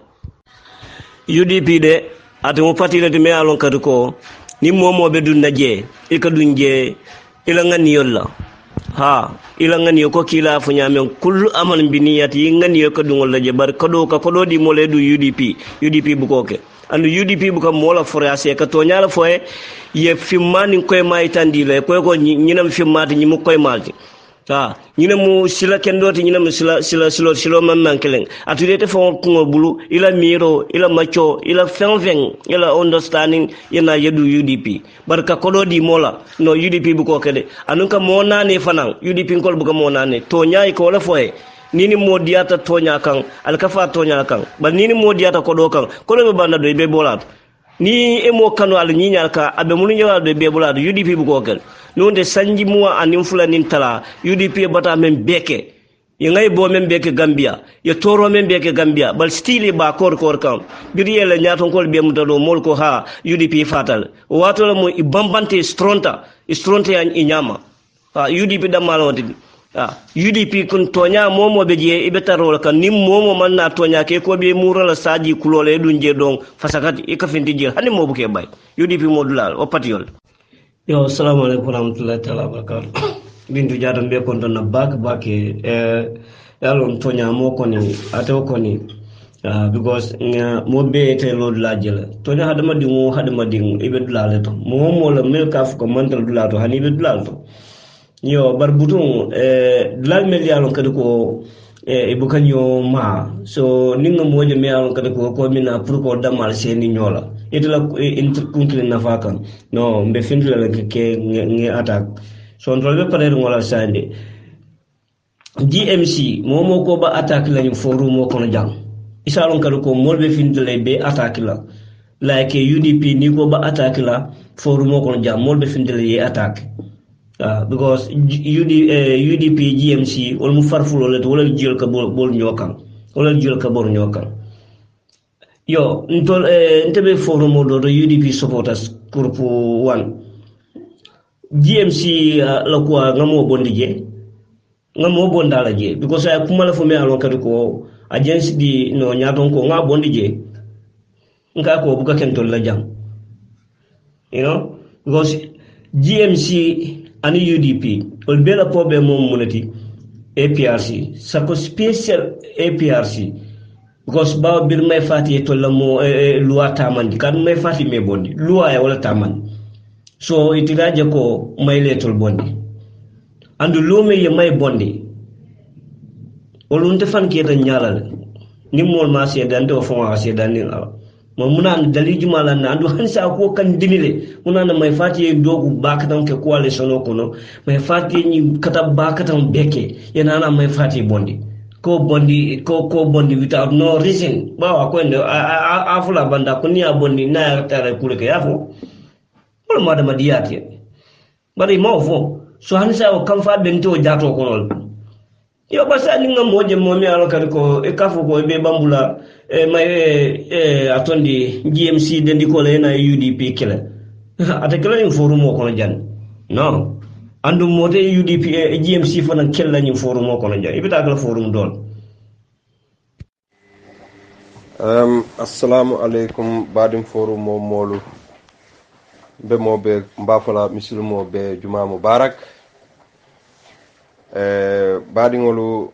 UDP de atu parti de me alon kadu ko ni momo be dun naje e ka dunje ila ngani yolla ha ila ngani ko kila fu nyamen kullu aman biniyati ngani ko dun wala je bar kodo di mole du UDP bu koke andu UDP bu ko mola forase ka to nyaala foye ye fimmani koy may tandile koy ko nyinam fimmati nyimu koy malti ha nyinamu sila kendoti nyinamu sila mammankeleng atudete fo ko bulu ila miro ila macho ila fenfeng ila understanding yana yedu UDP barka kodo di mola no UDP bu ko kede anunka monane fanan UDP kol bu ko monane to nyaay ko la foye nini modiyata tonya kan alkafa tonya kan ba nini modiyata kodo kan kodo be banda do be bolat ni emo kanu al nyinyal ka abe munu nyawal do be bolat UDP bu ko kel nonde sanji muwa anin fulanin tala UDP bata men beke ngay bo men beke Gambia ye toro men beke Gambia bal stili ba kor kam biriyele nyaton kol be mutado mol ko ha UDP fatal wato la mo ibambante stronta yan inyama UDP damalonti UDP kun tonya momo be je ibetaro kan nim momo man na tonya ke ko be murala saji kulole dunje don fasakati e ka finti jil hani mo buke bay UDP modulal o patiol yo assalamu alaikum warahmatullahi taala wabarakatuh bindu jadam be kon don bak yalon tonya mo koni ato koni because mo be te lod la jela tonya hadama dingo ibe dulale to mo la mel kaf ko mantal dulato hani be dulal to yo bar butun dulal mel yalon kadi ko e bukanyo ma so ninga moje me yalon kadi ko mina pour ko damal seni nyola itala interkunkle nafakan no mbe findula la ke ngi attack so ndol be pare ngola sande GMC momo ko ba attack lañu forum mo kono jang isalon kadi ko molbe findula be attack la like UDP ni ko ba attack la forum mo kono jang molbe findula ye attack because UDP GMC wol mu farfulo le wala jël ka bol ñokan wala jël ka bor ñokan yo ntol ntebe forum do UDP supporters group 1 GMC la ko ngamo bondije nga mo bonda la je because ay kuma la fo me alon kadi ko agence di no nyaton ko nga bondi je nga ko buka ken tol la jam you know because GMC and UDP ol bela problem mom munati APRC sako special APRC because ba bir may fati to la mo loi tamandi kan may fati me bondi loi ya wala tamandi so itiraje ko may letol bondi andu lume ye may bondi olunte fan ke tan nyalal ni mol ma se dande o fon se dande mo muna daliji mala na andu hansa ko kan dinile muna na may fati dogu bakatan ke coalition kono may fati ni kata bakatan beke yana na may fati bondi ko bondi without no reason ba ko ndo afula banda ko ni abondi na tare kule ke yafo wala ma dama diyati bari mo fo so hansa o kam fa bento jato kono yo basa ni ngam moje momi alo kadi ko e kafo ko be bambula atondi GMC dendi ko le na UDP kele ata kala ni forum ko no jan no andu mote UDP GMC fana kella ni forum ko no jan ibita kala forum don assalamu alaikum badim forum mo molu be mo be mbafala misilmo be juma mubarak baɗiŋolu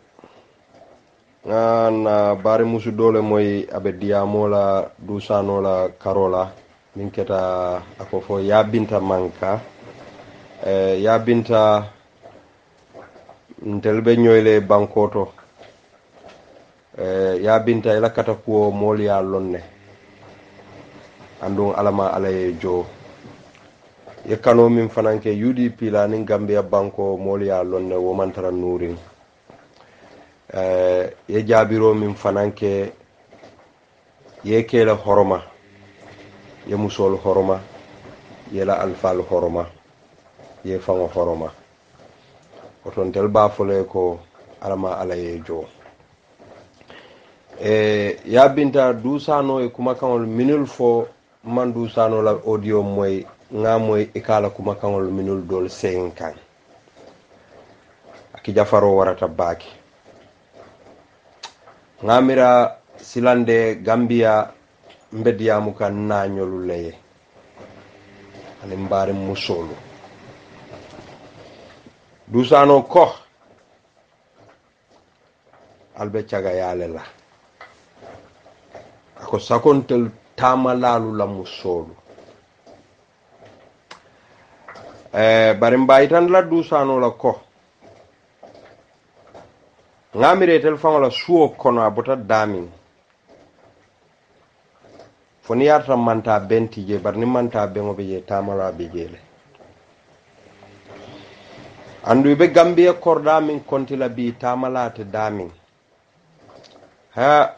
na bari musu dole moy aɓe diyamola dusanola karola min keta ako fo yabinta manka yabinta ntel ɓe ñoyle bankoto yabinta ila kata kuwo moolu ya lonne andun alama alaye jo yekkano min fananke UDP la nin Gambia banko molia lonne womantara nurin ye jabiro min fananke ye kele horoma ye musol horoma ye la alfal horoma ye fango horoma oton tel ba fole ko alama alaye jo ya binta dusano e kuma kanol minul fo man dusano la audio moy nga moy ikala kuma kanol minul dol sen kan aki jafaro warata baki ngamira silande Gambia mbediyamu kan nañolu leye ani mbari musolu dusano ko albe caga yale la ako sakontel tamalalu la musolu bari mbayitan la dusano la ko ngamire tel fango la suo kono abota damin foni yarta manta benti je bar ni manta bengo be je tamala be jele andu be Gambia korda min kontila bi tamala te damin ha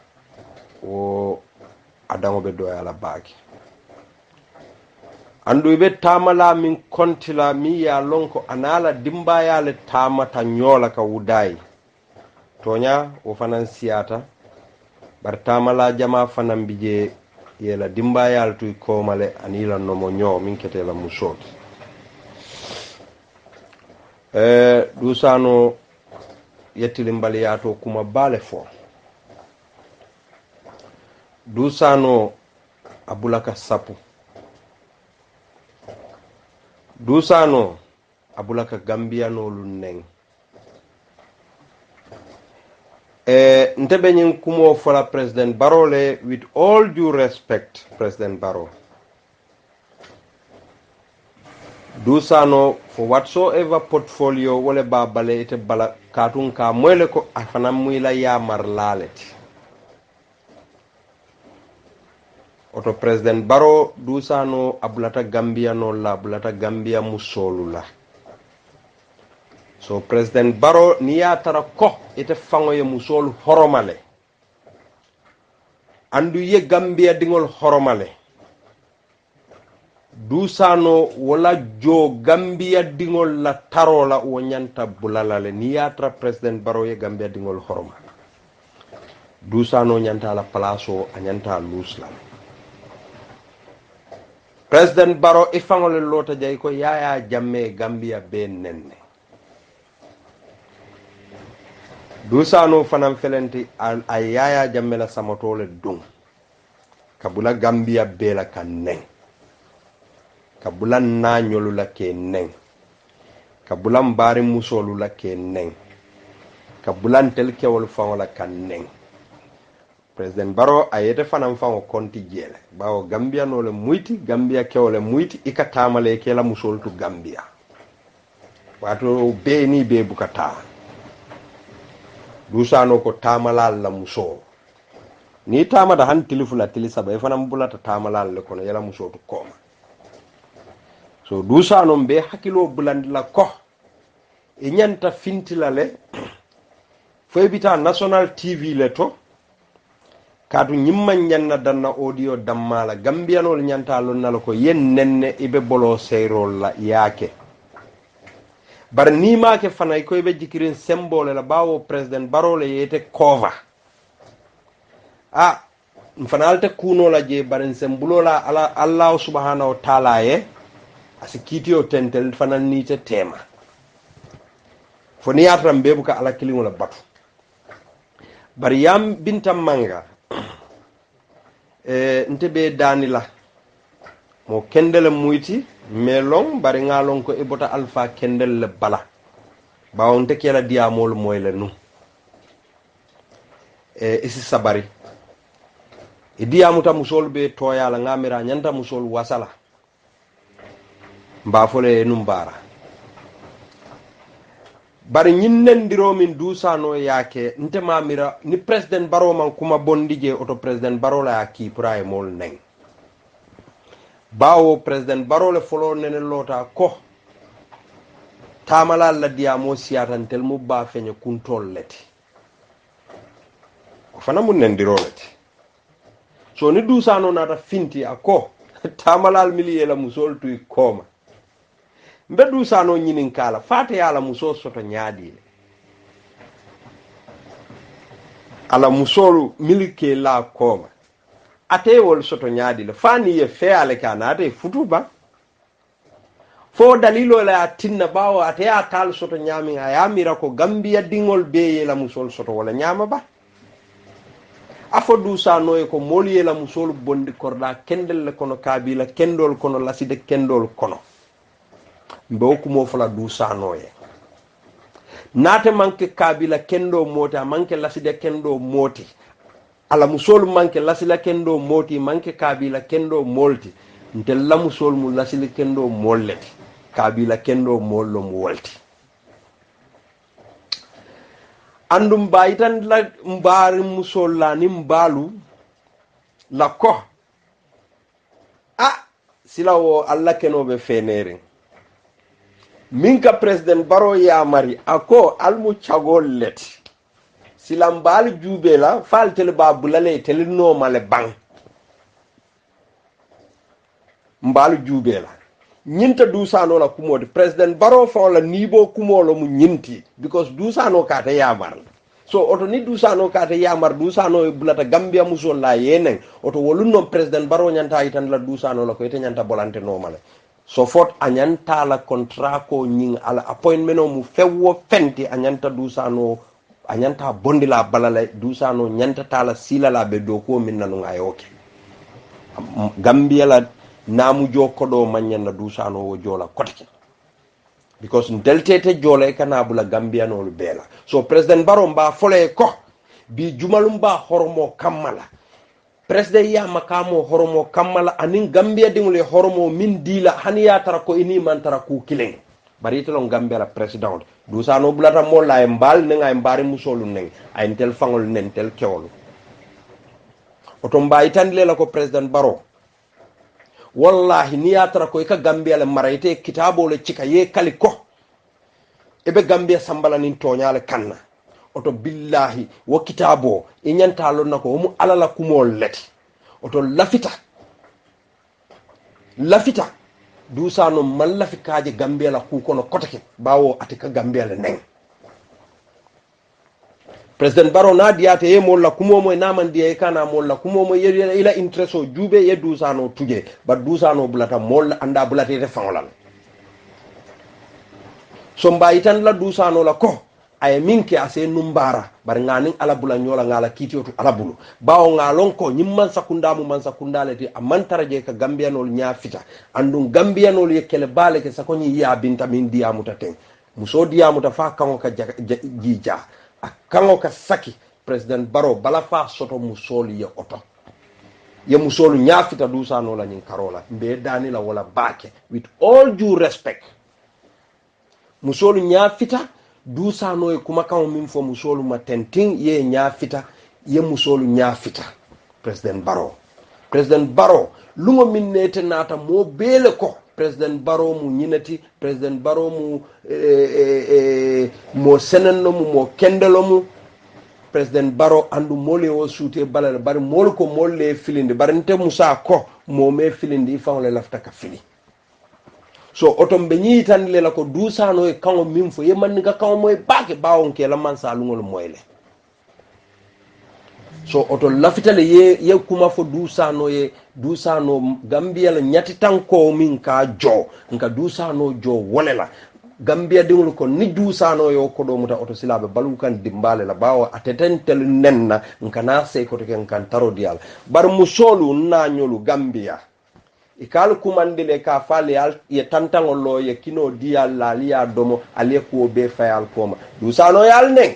o adango be doyala baaki andu be tamala min kontila mi ya lonko anala dimbayale tamata nyola ka wudai tonya o fanan siata bar tamala jama fanan bije yela dimbayal tu komale anila nomo nyo min ketela musot dusano yettilimbali yato kuma bale fo dusano abulaka sapu dusano abulaka Gambiano luneng ntebe nyin kumo fola President Barrow le with all due respect President Barrow dusano for whatsoever portfolio wole babale ite bala katun ka moyle ko afana muila ya marlaleti oto President Barrow dusano abulata Gambiano la abulata Gambia musolu la so President Barrow niya tara ko ite fango ye musolu horomale andu ye Gambia dingol horomale dusano wala jo Gambia dingol la tarola wonyanta bulalale niya tara President Barrow ye Gambia dingol horoma dusano nyanta la palaso anyanta lusla President Barrow ifangole lota jay ko yaya jamme Gambia be nenne dusano fanan felenti a yaya jammela samatole dun kabula gambia bela kan neng kabula nañolu la ke neng kabula mbari musolu la ke neng kabula tel kewol fangola kan neng president baro ayete fanan fango konti jele bawo gambia no le muyti gambia kewole muyti ikatamale ke la musol tu gambia wato be ni be bukata dusano ko tamalal la muso ni tamada han tilifula tilisaba e fanan bulata tamalal le kono yala muso to koma so dusano be hakilo bulandila ko e nyanta fintilale foybita national tv le to kadu nyimman nyanna danna audio dammala gambianol nyanta lonnala ko yen nenne ibe bolo seyrol la yake bar ni make fanay ko be jikirin symbole la bawo president barole yete cover fanalte kuno la je barin sembulola ala allah subhanahu wa ta'ala ye asikitio tentel fanan ni te tema foni atram bebu ka ala kilingo la batu bar yam bintam manga ntebe danila mo kendele muyti melong bari ngalon ko ibota alpha kendel le bala bawon te kela diamol moy le nu isi sabari diamuta musol be toyala ngamira nyanta musol wasala mbafole numbara bari nyinnendiro min dusano yake nte mamira ni president baro man kuma bondije auto president baro la ki praye mol neng bawo president baro le folo nene lota ko tamala la diamo siatan tel mu ba feñe kuntol leti ko fana mun nendiro leti so ni dusano nata finti ako tamalal miliye la musol tuy koma mbe dusano nyinin kala fate yala muso soto nyaadile ala musolu milike la koma ate wol soto nyaadile fani ye feale kana ate futuba fo dalilo la tinna bawo ate ya tal soto nyami ayamira ko gambia dingol beye la musol soto wala nyama ba afo dusano e ko moliye la musol bondi korda kendel le kono kabila kendol kono laside kendol kono mbe kumo fala dusano ye nate manke kabila kendo moti manke laside kendo moti ala musol manke lasila kendo moti manke kabila kendo molti ntel la musol mu lasile kendo molleti kabila kendo mollo mu wolti andum bayitan la mbari musol la ni mbalu la ko silawo alla kenobe fenere minka president baro ya mari ako almu chagol leti silambal jubela fal tel babulale tel no male bang mbal jubela nyinta dusano la kumodi president baro fa la nibo kumolo mu nyinti because dusano kata yamar so oto ni dusano kata yamar dusano e bulata gambia musol la yenen oto wolunno president baro nyanta itan la dusano la ko ite nyanta bolante no male so fort anyanta la contrat ko nying ala appointment mu fewwo fenti anyanta dusano anyanta bondila balala dusano nyanta tala sila la be do ko min nanu ayoke gambia la namu jokodo manyana dusano wo jola kotike because deltete jola e kana bula gambia no lu bela so president baro mba fole ko bi jumalum ba hormo kamala president ya makamo horomo kammala anin gambia dingule horomo min dila haniya tara ko ini man tara ku kileng bari telon gambia la president dusano bulata molla e mbal nenga e mbari musolu neng ay entel fangol nen tel kewolu oto mbay tandile la ko president baro wallahi niya tara ko ka gambia le marayte kitabo le cika ye kali ko ebe gambia sambala nin toñale kanna oto billahi wo kitabo e nyanta lon nako mu alala kumol leti oto lafita dusano man lafikaje gambia la ku kono kotake bawo atika gambia le neng president baro na diate e molla kumomo na man diye kana molla kumomo ila intereso jube ye dusano tuje ba dusano bulata molla anda bulate te fangolal so mbayitan la dusano la ko ay minke ase numbara bar ngani ala bula nyola ngala kitiotu ala bulu bawo ngalon ko nyim man sakunda le ti amantaraje ka gambianol nya fita andun gambianol yekele bale ke sakoni ya binta min diya mutaten muso diya muta fa kango ka jija kango ka saki president baro bala fa soto musoli ye oto ye musolu nya fita dusa no la nyin karola mbe dani la wala bake with all due respect musolu nya fita dusano e kuma kan min fo musolu matentin ye nya fita ye musolu nya fita president baro lungo min nete nata mo bele ko president baro mu nyinati president baro mu mo senenno mu mo kendelo mu president baro andu mole o suute balal bar mol ko molle filinde bar nte musa ko mo me filinde fa le lafta ka fili so otom be nyitan le la ko dusano e kango min fo yeman nga kango moy baake bawon ke la man sa lungol moyle so oto lafitale ye kuma fo dusano gambia la nyati tanko min ka jo nka dusano jo wolela gambia dingul ko ni dusano yo ko do muta oto silabe balu kan dimbale la bawo atetentel nenna nka na sey ko to ken kan taro dial bar musolu na nyolu gambia ikal kumandile ka fale ye tantangol lo ye kino dial la liya domo ale ko be fayal koma dusano yal nen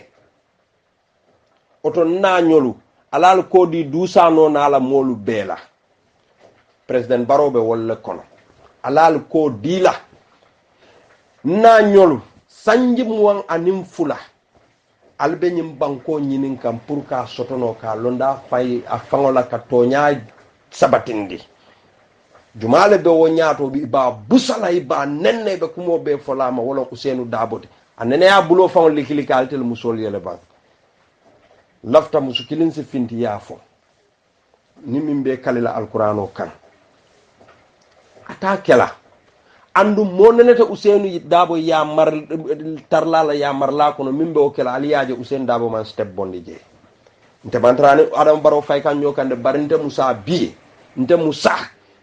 oto na nyolu alal ko di dusano na la molu bela president barobe wala kono alal ko dila na nyolu sanji muwan anim fula albe nyim banko nyinin kam pour ka sotono ka londa fay a fangola ka tonya sabatindi jumale be wonyato bi ba busala ba nenne be kumo be folama wala Ousseynou Dabote anene ya bulo fawon likilikaltel musol yele ban lafta musukilin si finti yafo ni min be kalila alqur'ano kan ata kela andu monenete Ousseynou Dabo ya mar tarlala ya marla kono min be o kela aliyaje Ousseynou Dabo man step bondi je nte bantrani adam baro fay kan nyokande barinte musa bi nte musa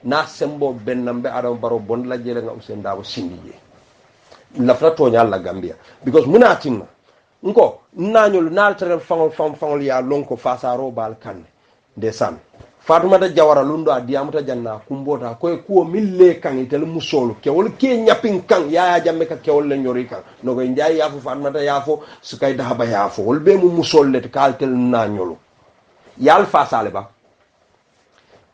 na sembo bennambe adam baro bond la jele nga Ousseynou Dabo sindi je lafta to nyalla Gambia because munatinna nko nañul naltere fangol ya lonko fasaro bal kanne ndesan Fatoumata Jawara lundo a diamuta janna kumbota koy kuo mille kan itel musolu kewol ke nyapin kan ya jamme ka kewol le nyori kan no go ndjay ya fu Fatoumata ya fo sukay dahaba ya fo wol be mu musol le kaltel nañulu yal fasale ba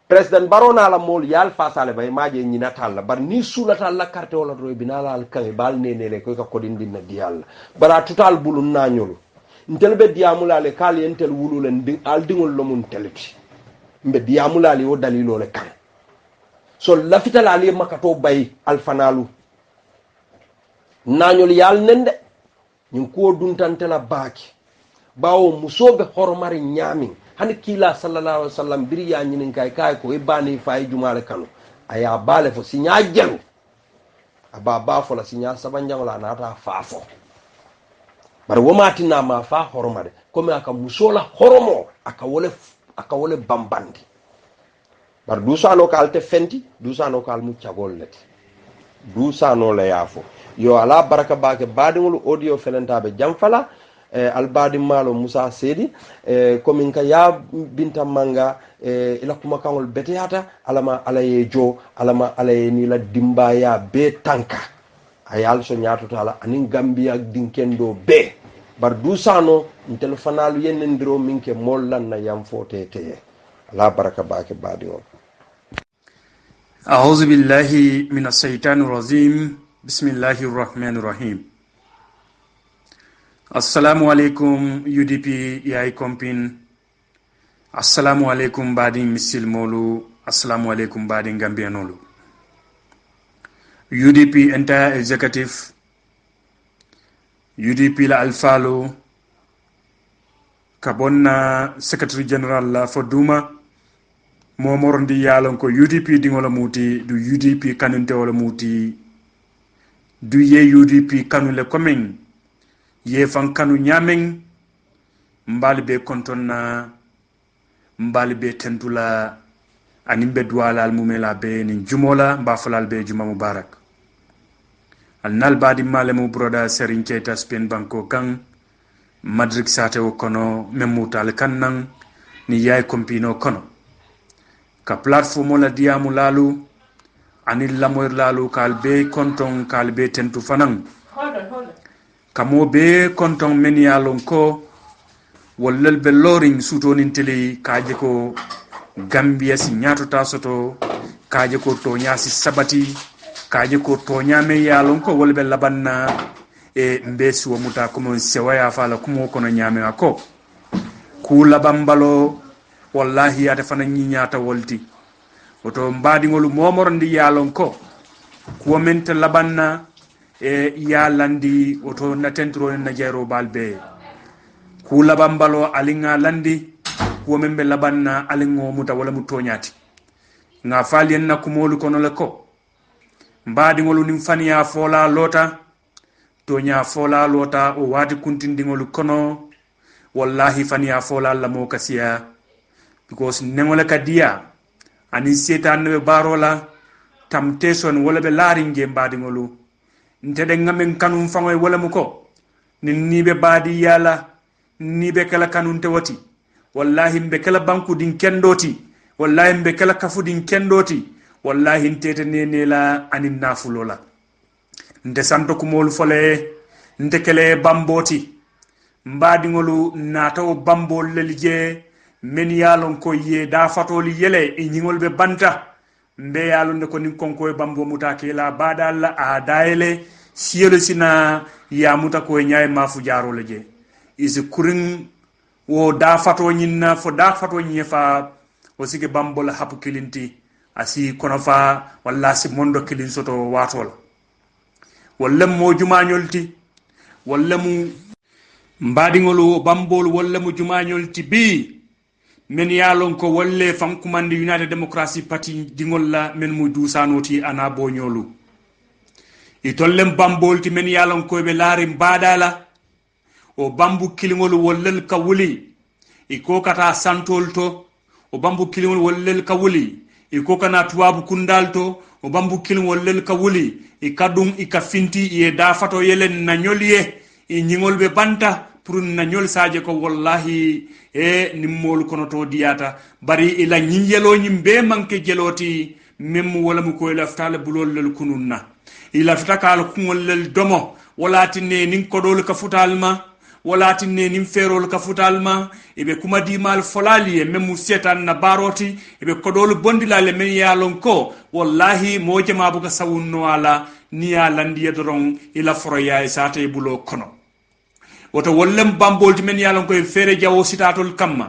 president barona la mol yal fasale ba maaje nyina talla bar ni sulata la carte wala roy binala al kan bal nenele koy ka kodin dinna diyal bara total bulu nañulu ntelbe diamulale kal yentel wululen di al dingol lomun teleti mbe diamulali o dalilo le kan so lafitala ali makato bay alfanalu nañol yal nende ñin ko duntantela baaki bawo musobe hormari nyamin hani kila sallallahu alaihi wasallam biri ya ñinin kay ko ibani fay jumale kanu aya bale fo sinya jelu aba ba fo la sinya sabanjang la nata faafo bar womatina ma fa hormare comme aka musola horomo aka wole bambandi bar dusano kalte fenti dusano kal mu ciagol leti dusano la yafo yo ala baraka bake badingul audio felentabe jamfala albadi malo Musa Sedi komin ka ya binta manga ila kuma kangol beteyata alama alaye jo alama alaye ni la dimbaya be tanka ayal so nyaato tala anin Gambia dinkendo be bar dusano telefanalu yenendiro minke mollan na yam fotete ala baraka bake badingol a'udhu billahi minash shaitanir rajim bismillahir rahmanir rahim. Assalamu alaikum UDP yaay kompin. Assalamu alaikum badi misil molu. Assalamu alaikum badi Gambianolu. UDP entire executive, UDP la alfalo, kabonna secretary general la foduma momorondi yalon ko UDP dingola muti du UDP kaninte wala muti du ye UDP kanule coming ye fan kanu nyamen mbali be kontonna mbali be tentula animbe duala al mumela be ni jumola mbafalal be juma mubarak al nal badi malemu broda Serigne Keita Spain banko kan madrik sate o kono memutal kannan ni yaay kompino kono ka platform la diamu lalu anil lamoy lalu kalbe konton kalbe tentu fanan kamo be konton men yalon ko wallal be loring sutonin tele kaje ko Gambia si nyato tasoto kaje ko to nyasi sabati kaje ko to nyame yalon ko wolbe labanna e mbesi wo muta ko mon sewaya fala kumo kono nyame ako ku labambalo wallahi ata fana nyinyata wolti oto mbadi ngolu momorndi yalon ko ko mente labanna e yalandi oto natentro na jero balbe ku labambalo alinga landi ko membe labanna alingo muta wala mutonyati nga falien na kumolu kono le ko mbadi ngolu nim faniya fola lota tonya fola lota o wati kuntindi ngolu kono wallahi faniya fola la mo kasiya because nengola kadiya ani setan be barola temptation wala be laringe mbadi ngolu ntede ngamen kanum fangoy wala muko ni be badi yala ni be kala kanun te wati wallahi be kala banku din kendoti wallahi be kala kafudin kendoti wallahi ntete nene la anin nafulola nde santo kumol fole nte kele bamboti mbadi ngolu nato bambol lelije men yalon ko ye da fatoli yele e nyingol be banta mbe yalon de ko nin konko e bambo mutake la badal a daele sielo sina ya muta ko nyaay mafu jaro leje is kurin wo da fato nyinna fo da fato nyefa o sike bambol hapu kilinti asi kono fa walla si mondo kilin soto watol walla mo jumañolti walla mu mbadiŋolu bambol walla mu jumañolti bi men yalon ko walle fankumande United Democracy Party diŋol la men mu dusanoti ana boñolu i tollem bambolti men yalon ko be laari mbadala o bambu kiliŋolu wallel ka wuli i ko kata santol to o bambu kiliŋolu wallel ka wuli i ko kana tuwabu kundal to o bambu kiliŋolu wallel ka wuli i kadum i ka finti i da fato yelen na ñolye i ñiŋol be banta pour na ñol saje ko wallahi e nimmolu kono to diyata bari ila ñinyelo ñim be manke jeloti mem wala mu ko laftale bulol lel kununna ila fitakal kungol lel domo wala tinne nin kodol ka futalma wala tinne nin ferol ka futalma ibe kuma di mal folali e mem setan na baroti ibe kodol bondilale men yalon ko wallahi moje mabuka sawunno wala niya landiya doron ila foroya e sate bulo kono woto wollem bambolti men yalon koye feere jawo sitatol kamma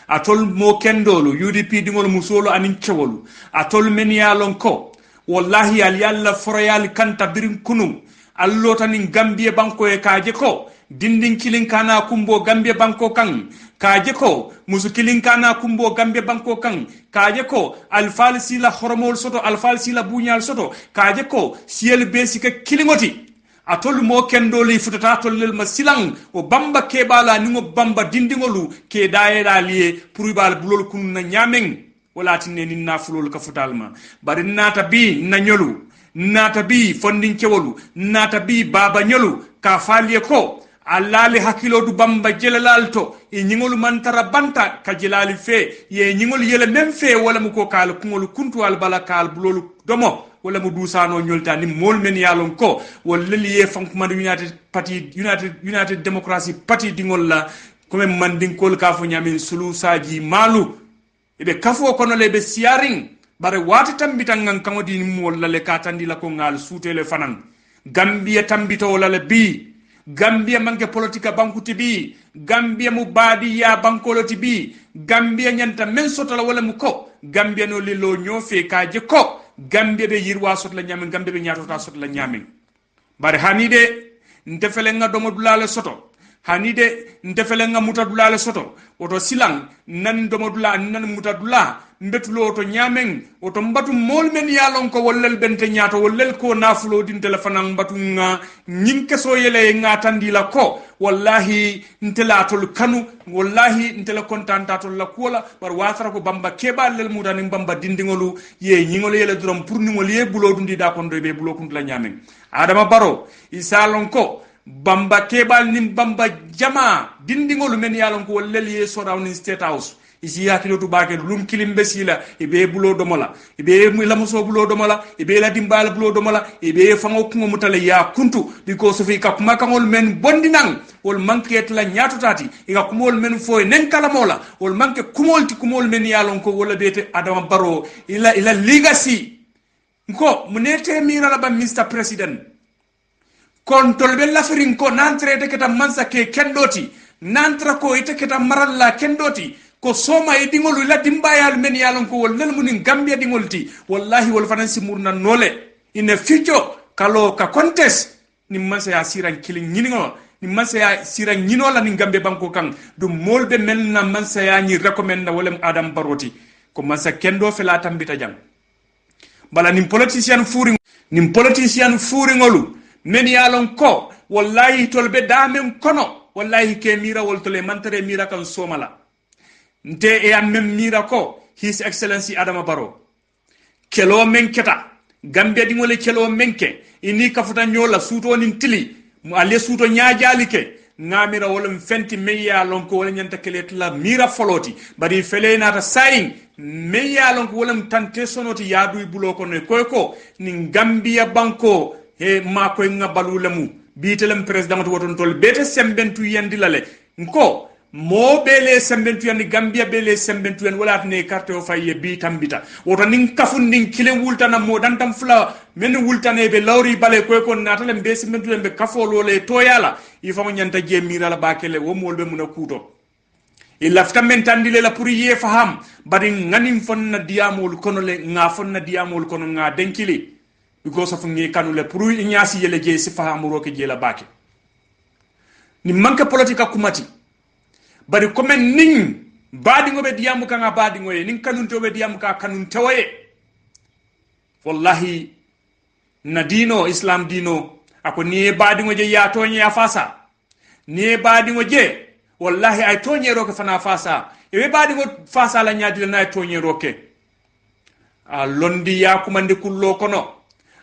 atol mo kendolu UDP dingol musolo anin cewolu atol men yalon ko wallahi al yalla foroyal kanta birin kunu allo tanin Gambie banko e kaje ko dindin kilin kana kumbo Gambie banko kan kaje ko musu kilin kana kumbo Gambie banko kan kaje ko alfal sila hormol soto alfal sila bunyal soto kaje ko siel besika kilingoti atol mo kendoli futata tollel ma silang o bamba kebala ningo bamba dindingolu ke daayeda liye pour bal bulol kun na nyamen wala tinne ni nafulol ka futalma bari nata bi na nyolu nata bi fondin cewolu nata bi baba nyolu ka falie ko allali hakilo du bamba jelalalto e nyingolu mantara banta ka jelali fe ye nyingolu yele mem fe wala mu ko kal kungolu kuntu al balakal bulol domo wala mu dusano nyolta ni mol men yalon ko wala liye fankumande United Democracy Party dingol la comme mandin kol ka fo nyamin sulu saji malu ebe kafo kono le be siaring bare wati tambita ngan kamodi ni mol la le katandi la ko ngal sutele fanan Gambia tambito la le bi Gambia manke politika bankuti bi Gambia mu badi ya bankoloti bi Gambia nyanta men sotala wala mu ko Gambia no lilo nyofe kaje ko Gambia be yirwa sot la nyamen Gambia be nyatota sot la nyamen bare hanide ntefele nga domo dulale soto hanide ntefele nga muta dulale soto oto silang nan domo dula nan muta dula mbetulo to nyamen oto mbatu mol men yalon ko wollel bente nyato wollel ko nafulo din telefonan mbatu nga nyinke so yele nga tandila ko wallahi ntelatul kanu wallahi ntela kontantatol la kola bar watara ko bamba kebal lel mutani bamba dindingolu ye nyingol yele drum pour ningol ye bulo dundi da kon do be bulo kun la nyamen adama baro isalon ko bamba kebal nim bamba jama dindingol men yalon ko leliye soraw ni state house isi yakilo to bake lum kilimbe sila ibe bulo domola ibe mu lamuso bulo domola ibe la dimbal bulo domola ibe fango ko mutale ya kuntu diko so fi kap makangol men bondinan wol manket la nyaato tati iga kumol men foy nen kala mola wol manke kumolti kumol men yalon ko wala bete adama baro ila legacy ko munete mira la ba Mr President kon tolbe lafirin ko nantre de keta mansa ke kendoti nantra ko ite keta maralla kendoti ko soma e dingolu la dimbayal men yalon ko wol nel munin Gambia dingolti wallahi wol fanansi murna nole ine ficho kalo ka contest ni mansa ya siran killing nyingo ni mansa ya siran nyino la ni Gambia banko kan dum molbe men na mansa ya ni recommend na wolem Adam Baroti ko mansa kendo fela tambita jang bala nim politician furi ngolu men yalon ko wallahi tolbe damen kono wallahi ke mira wol tole mantere mira kan somala nte e amen mira ko his excellency Adama Barrow kelo men keta Gambia dingole kelo menke ini kafuta nyola suto nin tili mu ale suto nyaajali ke ngamira wolum fenti meya lon ko wala nyanta kelet la mira foloti bari fele nata sayin meya lon ko wolum tante sonoti yadu bulo ko ne ko ni Gambia banko he ma koy ngabalulemu bitelem president woton tol bete sembentu yandilale nko mo bele sembentu yandi Gambia bele sembentu yan wala ne carte o faye bi tambita woto nin kafun nin kilen wultana mo dantam fula men wultane be lawri bale ko natale be sembentu yan be kafolo le toyala ifamo nyanta je mira la bakele wo molbe muna kuto illa ftamen tandile la pour ye faham bari nganim fonna diamol kono le nga fonna diamol kono nga denkili because of ngi kanule pour inyasi yele je si fahamu roke je la bake ni manke politika kumati bari komen ning badi ngobe diamu kanga badi ngoye ning kanun tobe diamu ka kanun tawaye wallahi na dino islam dino ako ni badi ngoje ya tonye ya fasa ni badi ngoje wallahi ay tonye roke fana fasa e badi ngo fasa la nyaadi na tonye roke a londi ya kumande kullo kono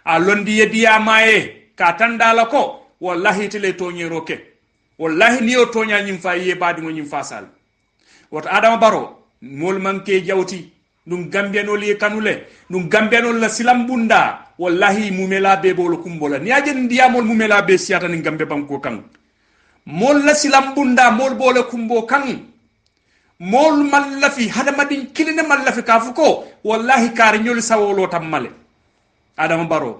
a londi ye diya maye ka tandala ko wallahi tele tonye roke wallahi ni o tonya nyim fa ye badi ngo nyim fasal woto Adama Barrow mol manke jawti dum Gambiano li kanule dum Gambiano la silambunda wallahi mumela be bolo kumbola ni ajen ndiyamol mumela be siata ni Gambe banko kan mol la silambunda mol bolo kumbo kan mol mallafi hada madin kilina mallafi kafuko wallahi kar nyol sawolo tammale Adama Barrow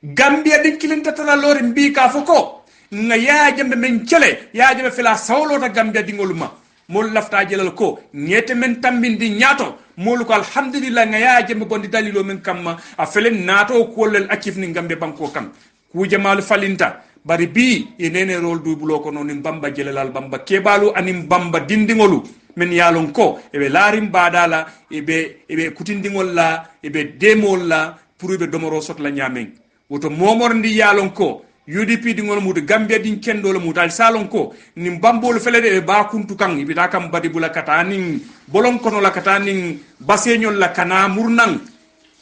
Gambia din kilinta tala lori mbi kafuko nga ya jambe men cele ya jambe fela sawlo ta Gambia dingoluma mol lafta jelal ko ñete men tambindi ñaato mol ko alhamdulillah nga ya jambe bondi dalilo men kamma a felen nato ko lel akif ni Gambia banko kam ku jamal falinta bari bi yenene rol du bulo ko non bamba jelal bamba kebalu anim bamba dindingolu men yalon ko ebe larim badala ebe kutindingol la ebe demol la pour be domoro sot la nyamen woto momor ndi yalon ko UDP di ngol mudu Gambia din kendo la mutal salon ko nim bambol felede e ba kuntu kan ibita kam badi bula katanin bolon kono la katanin baseñol la kana murnan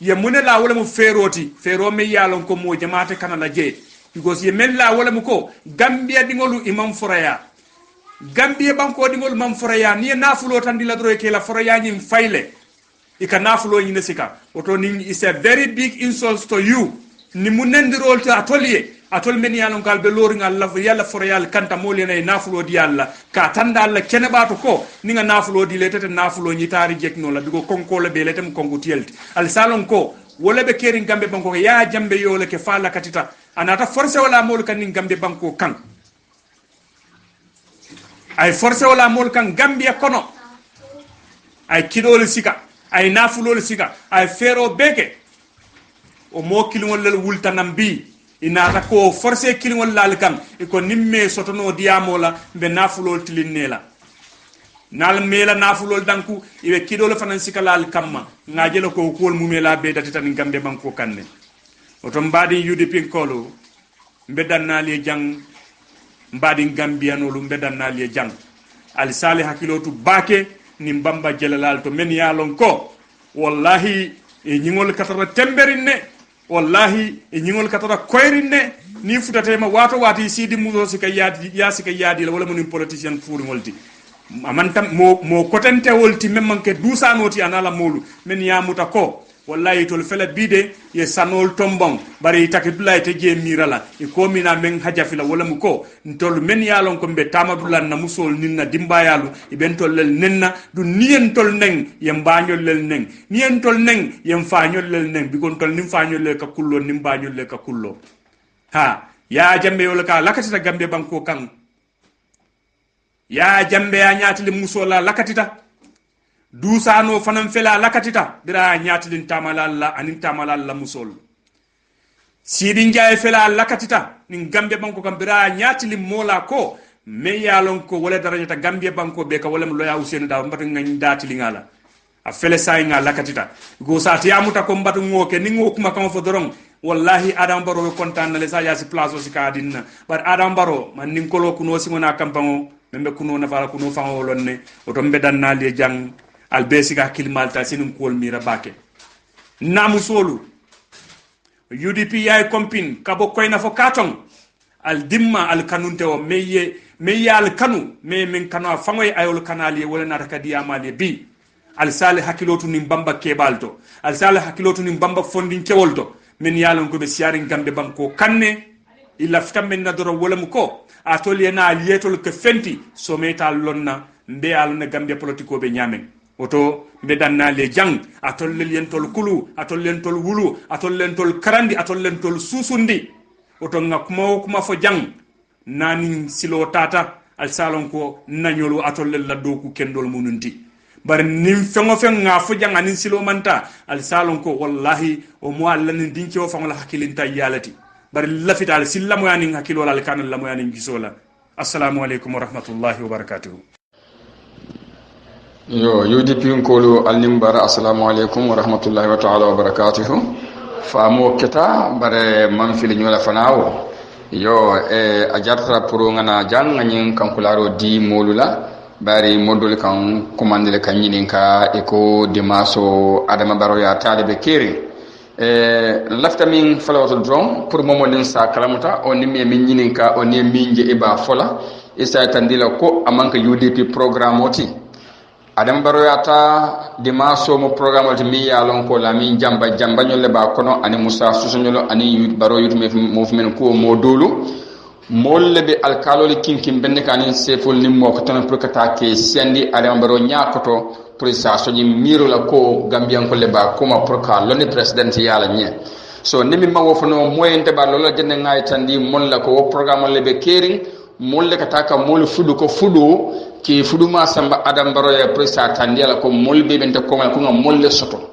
ye munela wala mu feroti fero me yalon ko mo jamaate kana la je because ye mella wala mu ko Gambia di ngolu imam foraya Gambia banko di ngol imam foraya ni nafulo tan di la dro ke la foraya nyim fayle ika nafulo nyine sika oto ni is a very big insult to you ni munendirol ta atol men yalon kal be lori ngal laf yalla for yalla kanta molena e nafulo di yalla ka tanda alla kene bato ko ni nga nafulo di letete nafulo ni tari jekno la bigo konko le be letem kongo tielti al salon ko wala be keri Gambe banko ya jambe yole ke fala katita anata force wala mol kan ni Gambe banko kan ay force wala mol kan Gambia kono ay kidole sika ay nafulo sika ay fero beke o mo kilwol lel wultanam bi inata ko forcé kilingol lal kam e ko nimme sotono diamola be nafulol tilinela nal mela nafulol danku e kidolo fanan sikalal kamma ngajelo ko kol mumela be dati tan Gambe banko kanne oto mbadi UDP kolo bedannali jang mbadi Gambiano lu bedannali jang al salih hakilotu bake ni bamba jelalal to men yalon ko wallahi e nyingol katara temberine wallahi e ñingol katata koyrinde ni futatema wato wati sidi muso sika yaadi la wala munin politicien fuuri molti amantam mo kotente wolti memman ke dusanoti anala molu men yamuta ko wallahi tol fela bide ye sanol tombon bari takidulay te je mirala e ko mina men hajafila wala mu ko ntol men yalon ko be tamadulan na musol ninna dimbayalu e ben tol lel nenna du nien tol neng yem bañol lel neng nien tol neng yem fañol lel neng bi kon tol nim fañol le ka kullo nim bañol le ka kullo ha ya jambe wala ka lakatita gambe banko kan ya jambe ya nyaati musola lakatita dusano fanan fela lakatita bira nyatilin tamalalla anin tamalalla musol sidin jaay fela lakatita nin gambe banko kam bira nyatilin mola ko me yalon ko wala darajata gambe banko be ka wala loya usenu da mbatu ngani datilingala a fele sayinga lakatita go sati amuta ko mbatu ngoke ni ngokuma kam fo doron wallahi adam baro be kontan na le sa ya si place o si kadinna bar adam baro man nin kolo kuno singona kampango membe kuno na fala kuno fango lonne o to mbe danna le jang al besika kilmalta sinin kol mira bake namu solu UDP yay kompin kabo koyna fo katon al dimma al kanunte o meye al kanu me min kanu fangoy ayol kanali wala nata kadi amali bi al salih hakilotu nim bamba kebalto al salih hakilotu nim bamba fondin kewolto min yalon ko be siarin gambe banko kanne illa ftammen na doro wala mu ko atolier na lietol ke fenti so metal lonna mbe alna gambe politiko be nyamen oto mbe danna le jang atol lentol kulu atol lentol wulu atol lentol karandi atol lentol susundi oto kuma fo jang nani silo tata al salon ko nanyolo atol la doku kendol mununti bar nim fengo nga fo jang anin silo manta al salon ko wallahi o mo allan dinki o fangola hakilinta yalati bar lafital sillamu yanin hakilo lal kanal lamu yanin gisola assalamu alaikum wa rahmatullahi wa barakatuh. Yo UDP nkolu alnimbara assalamu alaikum wa rahmatullahi wa ta'ala wa barakatuh. Famo keta bare man fili nyola fanawo yo ajarta pro ngana jang nyin kankularo di molula bari modol kan commandele kan nyinin ka eko dimaso adama baro ya talibe kiri lafta min falawto dron pour momo len sa kalamuta on mi min nyinin ka on ni minje iba fola isa tandila ko amanka UDP programme oti adam baro yata dimaso mo programme oti mi yalon ko la min jamba nyole ba kono ani musa susonyolo ani baro yut movement ko modulu molle be alkaloli kinkin benne kanin sefol nim moko tan pour kata ke sendi adam baro nyakoto pour sa soñi miro la ko gambian ko leba kuma pour ka loni president yala nye so nimi ma wofono moyente ba lolo jenne ngay tandi mon la ko programme lebe kering molle kata ka mol fudu ko fudu ki fudu ma samba adam baro ya pour sa tandi la ko mol be bente ko ma ko molle soto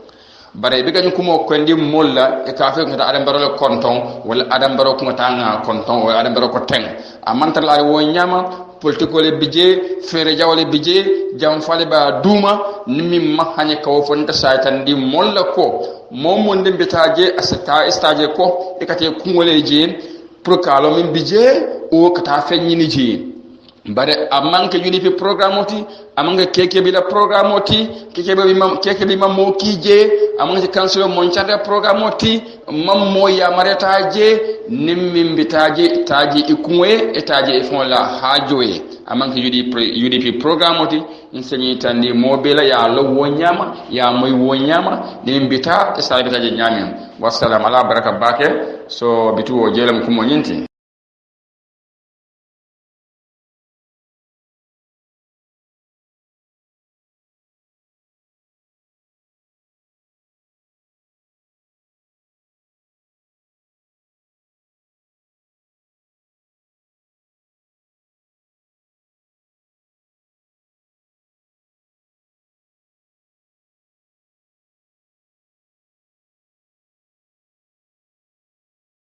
bare be gañu kumo ko ndi molla e ka fe ko adam baro le konton wala adam baro ko tanga konton wala adam baro ko teng amanta la wo nyama politiko le bije fere jawle bije jam fale ba duma nimi mahanye ka wo fonta saytan di molla ko momo ndembe taje asata stage ko e kate kungole je pour kalo min bije o kata fe nyini je bare amanke UDP programme oti amanke keke bila programme oti keke bi mammo kije amanke council mon charge programme oti mammo ya mareta je nimmi bitaje taji ikunwe etaje ifon la hajoe amanke UDP programme oti inseni tandi mobile ya lo wonyama ya moy wonyama nimbita esa bitaje nyami wassalam ala baraka bake so bitu o jelam kumo nyinti